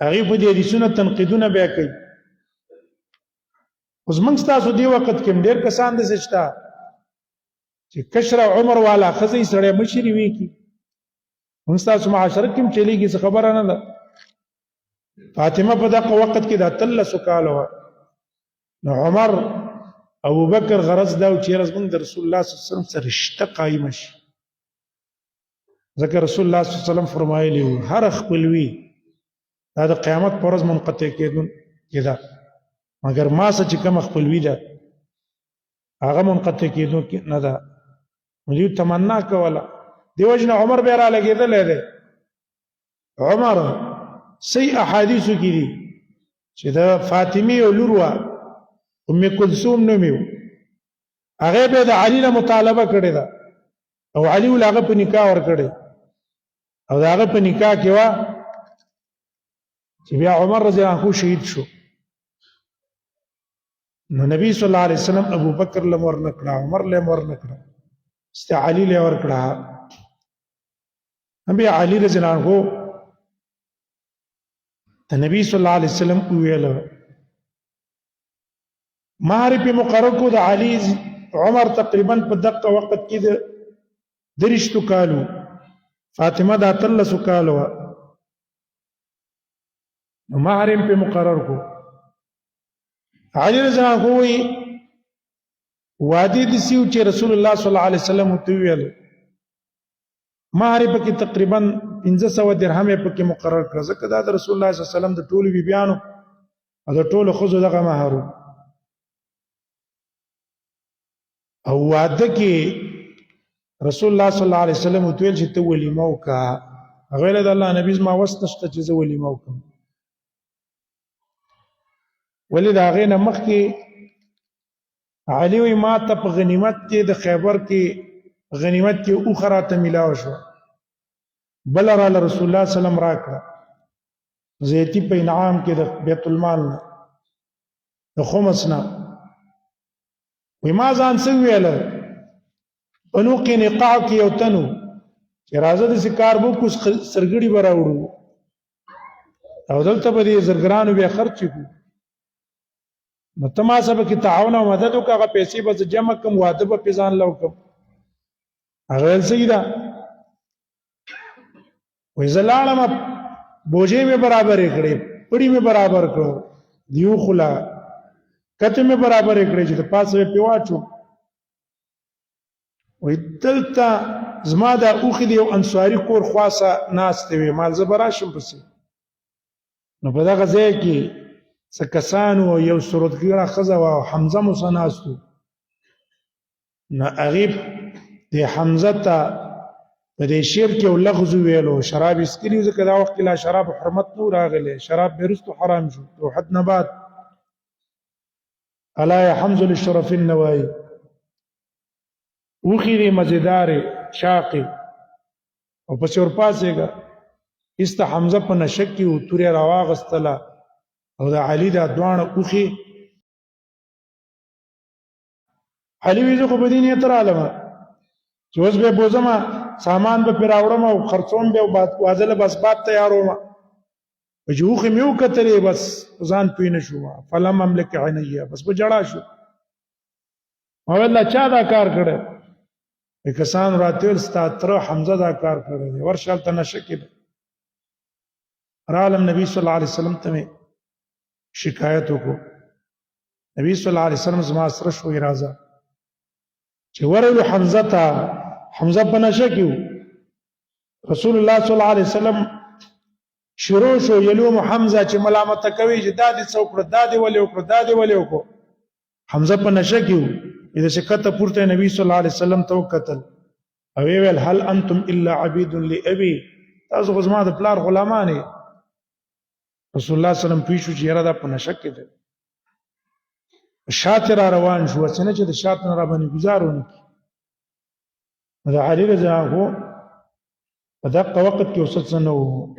[SPEAKER 1] هغې په دې حدیثونه تنقیدونه بیا کوي اوس موږ ستاسو دې وخت کې ډېر کسان داسې شته چې کشره عمر والا ښځه یې سړی مشري وي کي موږ ستاسو معاشره کې هم چلېږي څه خبره نه ده فاطمه په دغه وخت کې د 13 کاله وه نو عمر ابوبکر غرض دا و چې زموږ د رسول الله صلی الله علیه وسلم سره رشته قایمه شي ځکه رسول الله صلی الله علیه وسلم فرمایلی وو هر خپلوي دا د قیامت پر ورځ منقطع کېده مګر ما څه چې کومه خپلوي ده هغه منقطع کېدو نه ده نو دوی تمنا کوله دې وجې نه عمر بیا را لګېدلی دی عمر صحیح احادیثو کې دي چې د فاطمې یو لور وه ام کلثوم نومې و هغې به د علي نه مطالبه کړې ده او علي ول هغه په نکاح ورکړې او د هغه په نکاح کې وه چې بیا عمر رضی الله عنه شهید شو نو نبی صلی الله علیه وسلم ابو بکر لم ورنکړه عمر لم ورنکړه است علي له ورکړه نبی علي رضی الله عنه ته نبی صلی الله علیه وسلم ویل مہر په مقرر کو د علي عمر تقریبا په دقه وخت کې د درشتو کالو فاطمه د 13 کالو نو مہر په مقرر کو علي رضی الله عنه وی وادي د سیو چې رسول الله صلی الله علیه وسلم ته ویل مہر په کې تقریبا 1500 درهم په کې مقرر کړ ځکه دا د رسول الله صلی الله علیه وسلم د ټولو بیبيانو او د ټولو ښځو دغه مہر او واده کې رسول الله صلی الله علیه وسلم ته ویل چې ته ولیمه وکړه هغه له الله نبی زما وس نشته چې زه ولیمه وکړم ولې د هغې نه مخکې علي وایي ما ته په غنیمت کې د خیبر کې غنیمت کې اوښه راته میلاو شوه، بله راله رسول الله صلی الله علیه وسلم راکړه زیتي په انعام کې د بیت المال نه د خمس نه. وایي ما ځان څه وویله بنو قینقاع کې یو تن و چې راځه داسې کار به وکړو سرګړي به راوړو او دلته به دې زرګرانو بیا خرچ کړو، نو ته ما سره پکې تعاون او مدد وکړه، هغه پیسې به زه جمع کړم، واده به پې ځان له وکړم. هغه ویل صحیح ده. وایي زه لاړم بوجې مې برابرې کړې، پړي مې برابر کړو، دیو خلا کته مې برابرې کړې چې د پاسه یې پې واچو. وایي دلته زما دا اوښې د یو انصاري کور خواصه ناستې وې، مال زه به راشم پسې. نو په دغه ځای کې څه کسانو یو سرودګره ښځه وه او حمزه مو څه ناست و، نو هغې د حمزه ته په دې شعر کې یو لغز وویلو، شراب یې څښلي وو، ځکه دا وخت کې لا شراب حرمت نه و راغلی، شراب بې وروستو حرام شو توحد نه بعد. الا یا حمز للشرف النوایي اوښې دې مزېدارې چاقې او پسې ورپاڅېږه. ایسته حمزه په نشه کې و، تورې راواغستله او د علي دا دواړه اوښې. علي وایي زه خو په دې نیت رالم چې اوس به بوځم سامان به پرې راوړم او خرڅوم به او واده له به اسباب تیاروم. چې اوښې مې وکتلې بس ځان پوه نه شوم، فلم املک عینیه، بس په ژړا شو. ما ویل دا چا دا کار کړی؟ کسان راته ویل ستا تره حمزه دا کار کړی دی، ورشه هلته نشه کې دی. رالم نبی صلی الله علیه وسلم ته مې شکایت وکړو، نبی صلی الله علیه وسلم زما سره شو راځه چې ورلو حمزه ته، حمزه په نشه کې و. رسول الله صلی الله علیه وسلم شروع شو یلوم حمزه چې ملامته کوي چې دا دې څه وکړه، دا دې ولې وکړه، دا دې ولې وکړه. حمزه په نشه کې و، د شکته پورته نبی صلی الله علیه وسلم ته وکتل او ویل هل انتم الا عبید لابي، تاسو خو زما د پلار غلامان یې. رسول الله صلی الله علیه وسلم پوه شو چې یاره دا په نشه کې دی. شاته را روان شو، څنګه چې د شاته نه را باندې ګزار ونه کړي. د علي رضی الله عنه په دغه وخت کې اوس څه نه وو.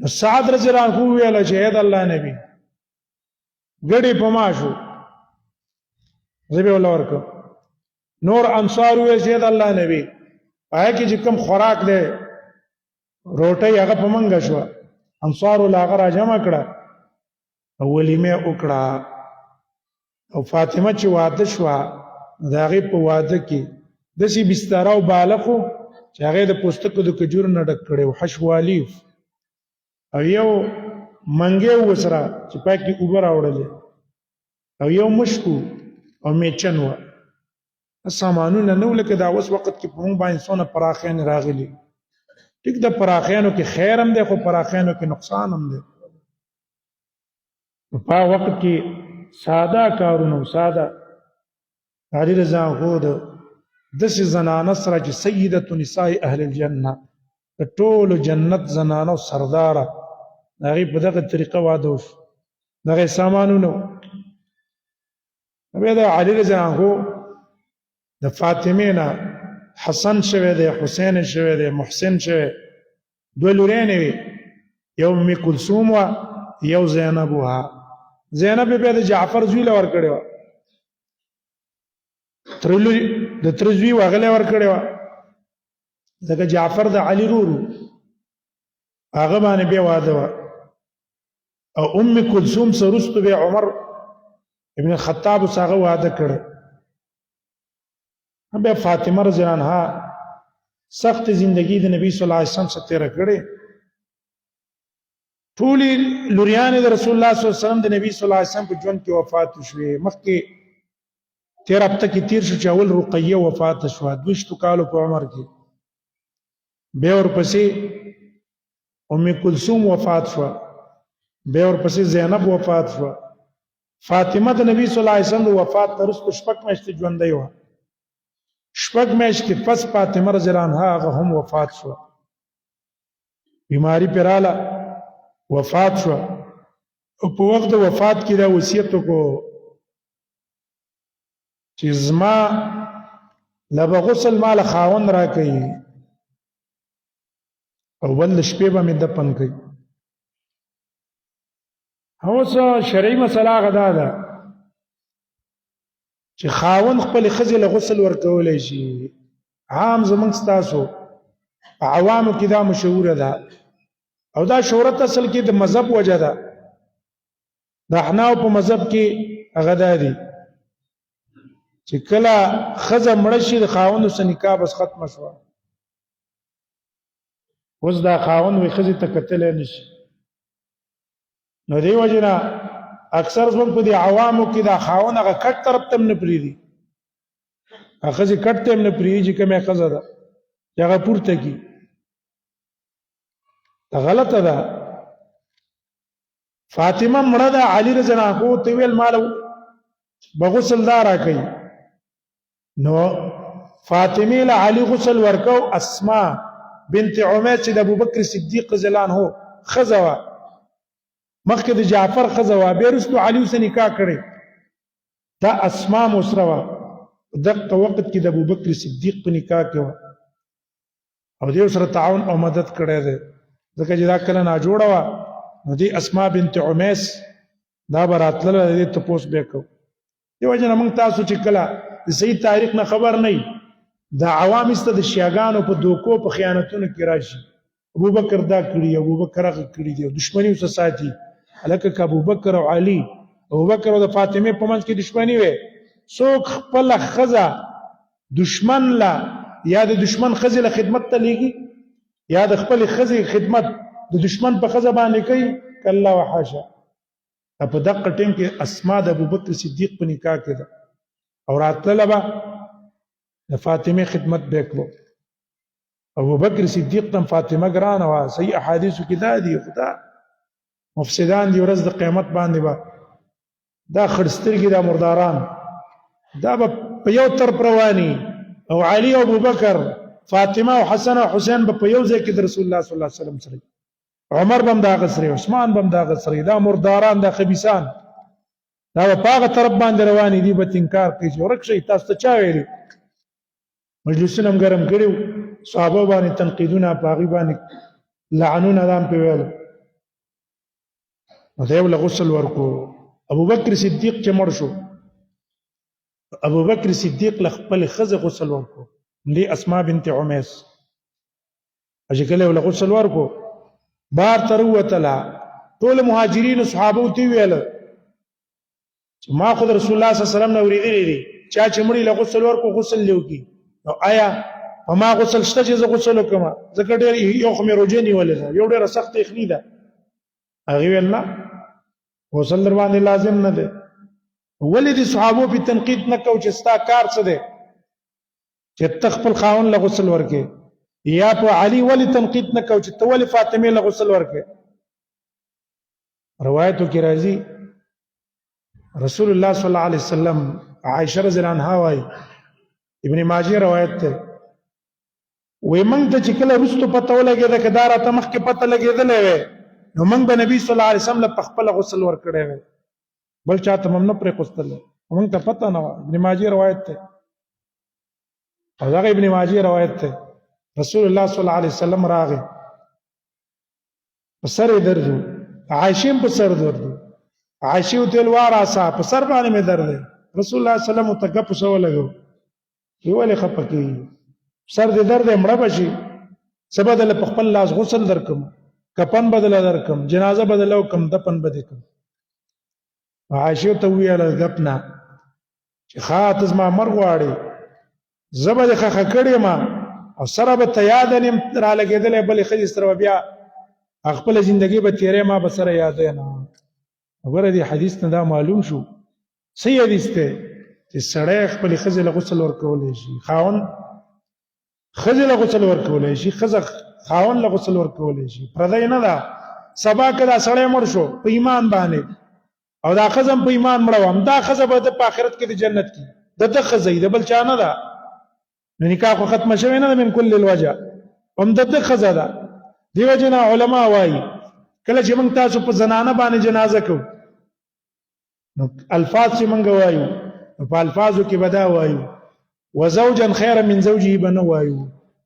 [SPEAKER 1] نو سعد رضی الله عنه ویل چې اې د الله نبی ګډې په ما شو، زه به ولا ورکو. نور انصار ویل چې د الله نبی پای کې چې کوم خوراک دی روټۍ هغه په منګه شو، انصار لاغه را جمع کړه او ولیمه وکړه. او فاطمه چې واده شو د هغې په واده کې داسې بستره او بالغو چې هغې د پوستکو د کجورو نه ډک کړی و، حشوالیف، او یو منګی و سره چې پای کې اوبه راوړلې، او یو مشکو او میچن وه. سامانونه نه و لکه دا اوس وخت کې په موږ باندې څونه پراخیان راغلي. ټیک د پراخیانو کې خیر هم دی خو پراخیانو کې نقصان هم دی. په هغه وخت کې ساده کارونه ساده. علي رضی الله عنه داسې زنانه سره چې سیدة نساء اهل الجنه، د ټولو جنت زنانو سرداره، د هغې په دغه طریقه واده وشو، دغه سامانونه. بیا د علي رضی الله عنه د فاطمې نه حسن شوی دی، حسین شوی دی، محسن شوی، دوه لورانې وې، یو ام کلثوم وه، یو زینب وه. زینب بیا د جعفر زوی له ورکړې وه، د تره زوی و هغه له ورکړې وه، ځکه جعفر د علي ورور و، هغه باندې بیا واده وه. او ام کلثوم سره وروستو بیا عمر ابن الخطاب اوس هغه واده کړی. بیا فاطمه رضی الله عنها سخت زندگی د نبی صلی الله علیه وسلم سره تیره کړې. ټولې لوریانې د رسول الله صلی الله علیه وسلم د نبی صلی الله علیه وسلم په ژوند کې وفات شوې. مخکې تیر هفته کې تیر شو چې اول رقیه وفات شوه 22 کالو په عمر کې. بیا ورپسې ام کلثوم وفات شوه، بیا ورپسې زینب وفات شوه. فاطمه د نبی صلی الله علیه وسلم د وفات نه وروسته 6 میاشتې ژوندۍ وه. 6 میاشتې پس فاطمه رضی الله عنها هغه هم وفات شوه، بیماری پې راله وفات شوه. او په وخت د وفات کې دا وصیت وکړو چې زما لبه غسل مال خاوند را کوي او بل شپې به مې دفن کوي. اوس شرعي مسله غدا ده چې خاوند خپل ښځې له غسل ورکولی شي. عام زمونږ ستاسو عوامو کې دا مشهوره ده او دا شهرت اصل کې د مذهب وجه ده. د احناف په مذهب کې هغه دا دي چې کله ښځه مړه شي د خاوند سره نکاح بس ختمه شوه. اوس دا خاوند وي ښځې ته کتلی نشي. نو دی وجه نه اکثر زموږ په دې عوامو کې دا خاوند هغه کټ طرف ته هم نه پرېږدي. هغه ښځې کټ ته هم نه پرېږدي چې کومه ښځه ده چې هغه پورته کړي. دا غلطه ده. فاطمه مړه ده، علي رضی الله عنه ته ویل مال به غسل دا راکوي. نو فاطمه له علي غسل ورکو. اسماء بنت عميس چې د ابوبکر صدیق رضی الله عنه ښځه وه، مخکې د جعفر ښځه وه، بیا وروسته علي ورسره نکاح کړی. دا اسماء مسره وه، دغه وخت کې د ابوبکر صدیق په نکاح کې وه او دې سره تعاون او مدد کړی دی. ځکه چې دا کله ناجوړه وه نو دې اسماء بنت عميس دا به راتلله، دې تپوس به یې کوو. دې وجه نه موږ تاسو چې کله د صحیح تاریخ نه خبر نه وي، دا عوام ایسته د شیعاګانو په دوکو په خیانتونو کې راشي. ابوبکر دا کړي، ابوبکر هغه کړي دي، دشمني ورسره ساتي. هلکه که ابوبکر او علي، ابوبکر او د فاطمه په منځ کې دشمني وي، څوک خپل ښځه دشمن لا یا د دشمن ښځې له خدمت ته لیږي یا د خپل ښځې خدمت د دشمن په ښځه باندې کوي؟ کله وحاشا. په دغه ټیم کې اسماء د ابوبکر صدیق په نکاح کې ده او راتلله به د فاطمه خدمت به کړو. ابوبکر صدیق ته فاطمه ګرانه وه. صحیح احادیثو کې دا دي. خدا مفسدان دی ورځ د قیامت باندې به دا خړسترګي دا مرداران دا به په یو طرف رواني او علي او ابوبکر فاطمه او حسن او حسین به په یو ځای کې د رسول الله صلی الله علیه وسلم سره، عمر بم دا غسري، عثمان بم دا غسري، دا مرداران دا خبيسان دا په هغه طرف باندې رواني دي. به انکار کوي چې ورکشي تاسو ته چا ویلي؟ مجلسونه هم ګرم کړیو، صحابه باندې تنقیدونه پاغي باندې لعنونه دام په ویل. نو دیو له غسل ورکو. ابوبکر صدیق چې مړ شو، ابوبکر صدیق له خپل ښځې غسل ورکو، دې اسماء بنت عميس. چې کله له غسل ورکو بار تر وتلا، ټول مهاجرین صحابه ته ویل چې ما خو رسول الله صلی الله علیه وسلم نو ورېدلې دي چې مړی له غسل ورکو غسل لیو کی. نو آیا په ما غسل شته چې زه غسل وکم؟ ځکه ډېر یو خو مې روزه نیولې ده، یو ډېره سخت یخني ده. هغه ویل نه، غسل در باندې لازم نه ده. ولې دي صحابو په تنقید نه کو چې ستا کار څه ده چې تخپل خاون له غسل ورکې؟ یا په علي ولې تنقید نه کو چې ته ولې فاطمه له غسل ورکې؟ روایتو کې راځي رسول الله صلی الله علیه وسلم، عائشه رضی الله عنها وايي، ابن ماجه روایت ده، وې موږ ته چې کله رستو پته ولګېده که دا راته مخکې پته لګېدلی وی نو موږ به نبي صلی الله علیه وسلم له پخپله غسل ورکړی وی، بل چاته هم نه پرېښودلی، موږ ته پته نه وه. ابن ماجه روایت ده او دغه ابن ماجه روایت ده رسول الله صلی الله علیه وسلم راغی، په سر یې درد و، عایشه هم په سر درد و. عایشه ورته ویل واراسه په سر باندې مې درد دی. رسول الله صلی الله علیه وسلم ورته ګپ څه ولګو، ولې خفه کېږي؟ سر دې درد دی، مړه به شي، څه به دله په خپل لاس غسل درکړم، کفن به دله درکړم، جنازه به دله وکړم، دفن به دې کړم. عایشه ورته وویل ګپ نه چې ښه ته زما مرګ غواړې، زه به دې ښخه کړې یم او سره به ته یاد نیم را لګېدلی، بلې ښځې سره به بیا خپله زندګي به تېرې، ما به سره یادې نه. وګوره دې حدیث نه دا معلوم شو، صحیح حدیث دی چې سړی خپلې ښځې له غسل ورکولی شي، خاوند ښځې له غسل ورکولی شي، ښځه خاوند له غسل ورکولی شي. پردی نه ده. سبا که دا سړی مړ شو په ایمان باندې او دا ښځه هم په ایمان مړه وه، همدا ښځه به د په آخرت کې د جنت کې د ده ښځه د بل چا نه ده. نو نکاح خو ختمه شوې نه ده من کل الوجه، هم د ده ښځه ده. دې وجې نه علما وایي کله چې موږ تاسو په زنانه باندې جنازه کوو نو الفاظ چې موږ وایو په الفاظو کې بدا وایو وزوجا خيرا من زوجه بنو وایو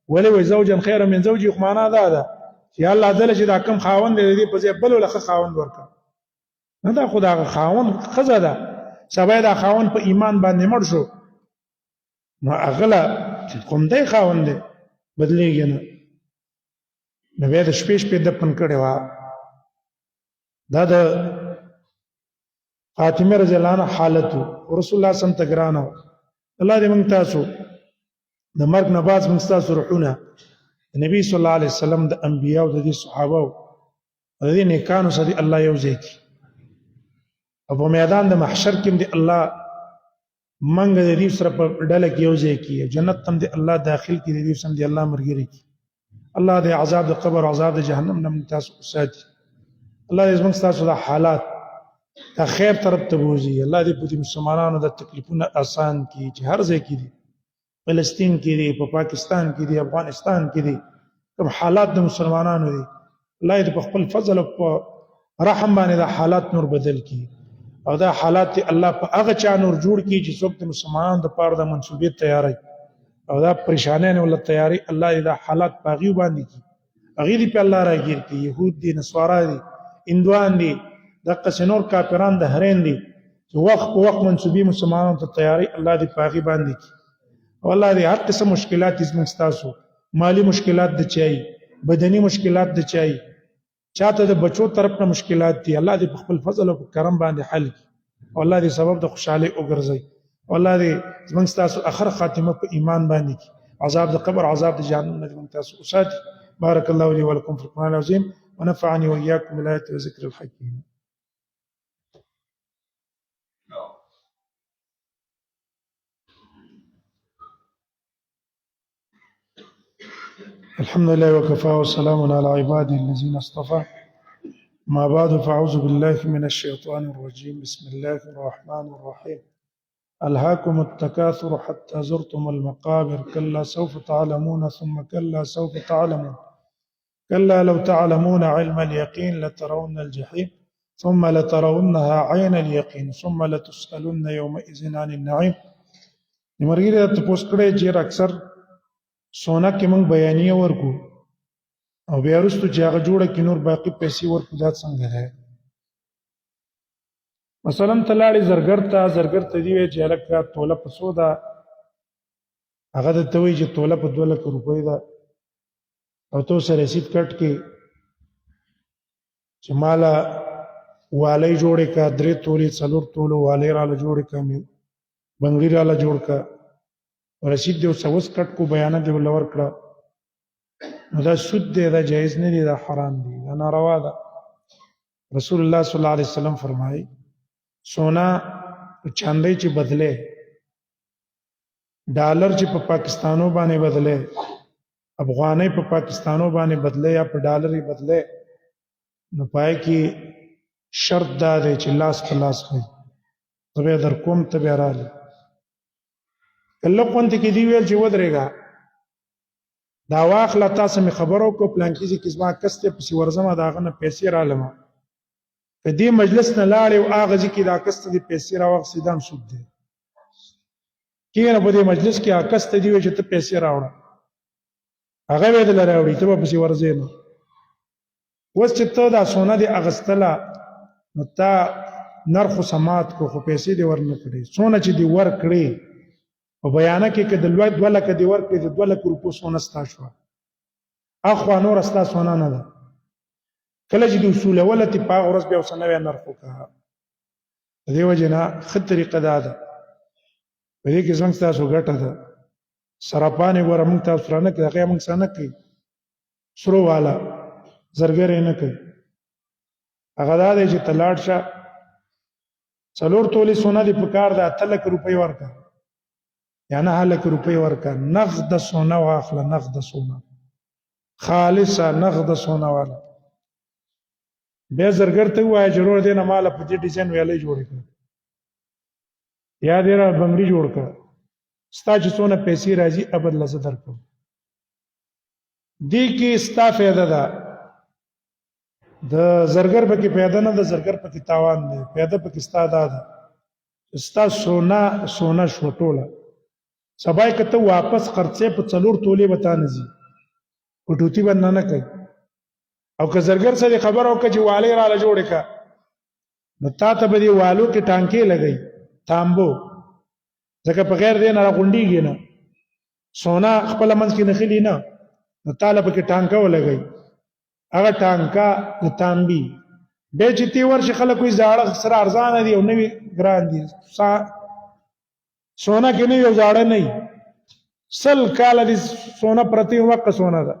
[SPEAKER 1] ولې وزوجا خيرا من زوجه خو معنا ده چې الله تعالی چې دا کم خاوند دې په ځای بل ولخه خاوند ورکړ نه دا خدای خاوند خزه ده سبا دا خاوند په ایمان باندې مړ شو نو اغلا چې کوم دی خاوند دی بدلېږي نه نو بیا د شپې دفن کړی وه دا د فاطمه رضی الله عنها حالت رسول الله صم ته ګرانه الله دې موږ تاسو د مرګ نه باز موږ تاسو روحونه نبی صلی الله علیه وسلم د انبیاء او د صحابه او د دې نیکانو سره الله یو ځای کی او په میدان د محشر کې دې الله منګ دې سره په ډله کې یو ځای کی جنت تم دې الله داخل کې دې سم دې الله مرګري کی الله دې عذاب د قبر عذاب د جهنم نه موږ تاسو ساتي الله دې موږ تاسو د حالات د خیر طرف ته بوزي الله دې په دې مسلمانانو د تکلیفونو آسان کړي چې هر ځای کې دي فلسطین کې دي په پاکستان کې دي افغانستان کې دي کوم حالات د مسلمانانو دي الله دې په خپل فضل او رحم باندې د حالات نور بدل کړي او دا حالات الله په هغه چا نور جوړ کړي چې څوک د مسلمانانو د پاره د منسوبیت تیاری او دا پریشانانه ول تیاری الله دې د حالات پاغي باندې کړي هغه دې په الله راګیر کړي يهود دي نصارا دي اندوان دي دغه سينور کافران د هرین دي چې وخت په وخت منسوبي مسلمانانو ته تیاری الله دې پاغي باندې کړي او الله دې هر قسم مشکلات دې مستاسو مالی مشکلات د چای بدني مشکلات د چای چاته د بچو طرف نه مشکلات دي الله دې په خپل فضل او کرم باندې حل کړي او الله دې سبب د خوشحالي وګرځي او الله دې زموږ تاسو اخر خاتمه په ایمان باندې کړي عذاب د قبر عذاب د جهنم نه زموږ تاسو وساتي بارك الله لي ولكم في القرآن العظيم ونفعني وإياكم بالآيات والذكر الحكيم الحمد لله وكفى وسلام على عباده الذين اصطفى ما بعد فأعوذ بالله من الشيطان الرجيم بسم الله الرحمن الرحيم ألهاكم التكاثر حتى زرتم المقابر كلا سوف تعلمون ثم كلا سوف تعلمون كلا لو تعلمون علم اليقين لترون الجحيم ثم لترونها عين اليقين ثم لتسألن يومئذ عن النعيم نمرګي ته پوس کړی چې اکثر سونا کې موږ بیانیه ورکو او بیا وروسته چې هغه جوړه کې نور باقي پیسې ورکو ذات څنګه ہے مثلا تلاړي زرګر ته دی چې الکه توله په سودا هغه ته وی چې توله په 2 لک روپۍ ده او تو سره رسید کټ کې چې مالا والی جوړه کا 3 تولې 4 تولو والی را جوړه کا مې بنگړي را جوړ کا رسید دی اوس کټ کو بیان دی ولور کړه نو دا سود دی دا جایز نه دی دا حرام دی دا ناروا ده رسول الله صلی الله علیه وسلم فرمایي سونا چاندی چې بدله ډالر چې په پاکستانو باندې بدله افغانۍ په پاکستانو باندې بدله یا په ډالر یې بدله نو پای کې شرط دا دی چې لاس په لاس وي زه در کوم ته بیا راځي کله کوم ته کې دی ویل چې ودرېګا دا واخله تاسو می خبرو کو پلان کې چې کسبه کسته پسی ورزمه داغه نه پیسې را لمه په دې مجلس نه لاړ او اغه چې دا کسته دې پیسې را وخت سیدام سود دي کینه په دې مجلس کې اکسته دی چې ته پیسې راوړه هغه به دل راوړي ته په پسی ورزې نو وس چې ته دا سونه دې اغستله نو تا نرخ سمات کو خو پیسې دې ورنه کړې سونه چې دې ور کړې په بیان کې کې د 2 لک دی ورکړي د 2 لک روپو سونه ستا شو اخو نور ستا سونه نه ده کله چې د اصول ولته په ورځ بیا وسنوي نرخو کا دې وجنا خطرې قدا ده په دې کې څنګه تاسو ګټه ده سرپانې ور موږ تاسو رانه کې هغه موږ سره نه کوي سرو والا زرګر نه کوي هغه دا دی چې تلاړ شه څلور تولې سونه دی په کار ده 3 لک روپۍ ورکړه یا 9 لک روپۍ ورکا نقد سونا واخله نقد سونا خالصه نقد سونا والا به زرګر ته وای ضرور دینه مال په دې ډیزاین ویلې جوړ کړ یا دې را بنگړي جوړ کړ ستا چې څونه پیسې راځي ابد لزه درکو دې کې ستا فائدہ ده د زرګر پکې پیدا نه، د زرګر پکې تاوان دی. پیدا پکې ستا دا ده ستا سونا شو ټوله، سبا یې که ته واپس خرڅې په 4 تولې به تا نه ځي، په ټوټي باندې نه کوي. او که زرګر سره خبر وکړه چې والې راله جوړې کا، نو تا ته به دې والو کې ټانکې لګي تامبو، ځکه په غیر دې نه راغونډېږي نه، سونا خپله منځ کې نښلي نه، نو تا له پکې ټانکه ولګوي. هغه ټانکه د تانبي بیا چې تی ورشي خلک وایي زاړه سره ارزانه دي او نوي ګران دي. سونا کې نوي او زاړه نه وي، 100 کاله دي سونا پرتی وقت سونا ده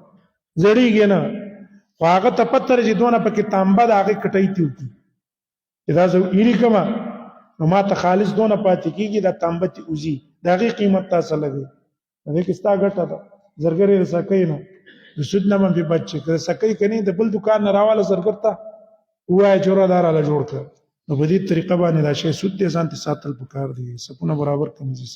[SPEAKER 1] زړېږي نه، خو هغه ته پته چې دونه پکې تانبه د هغې کټۍ ته وکړي چې دا زه ایرې کړمه نو ما ته خالص دونه پاتې کېږي، دا تانبه ته وځي، د هغې قیمت تاسو لګوي. په دې کې ستا ګټه ده. زرګر یې د سکۍ نه د سود نه به بچ شي، که د سکۍ که نه د بل دوکان نه راواله زرګر ته ووایه چې وروره دا راله جوړ کړه. نو په دې طریقه باندې دا شی سود دی ځان ته ساتل پکار دي، سپونه برابر کمیږي.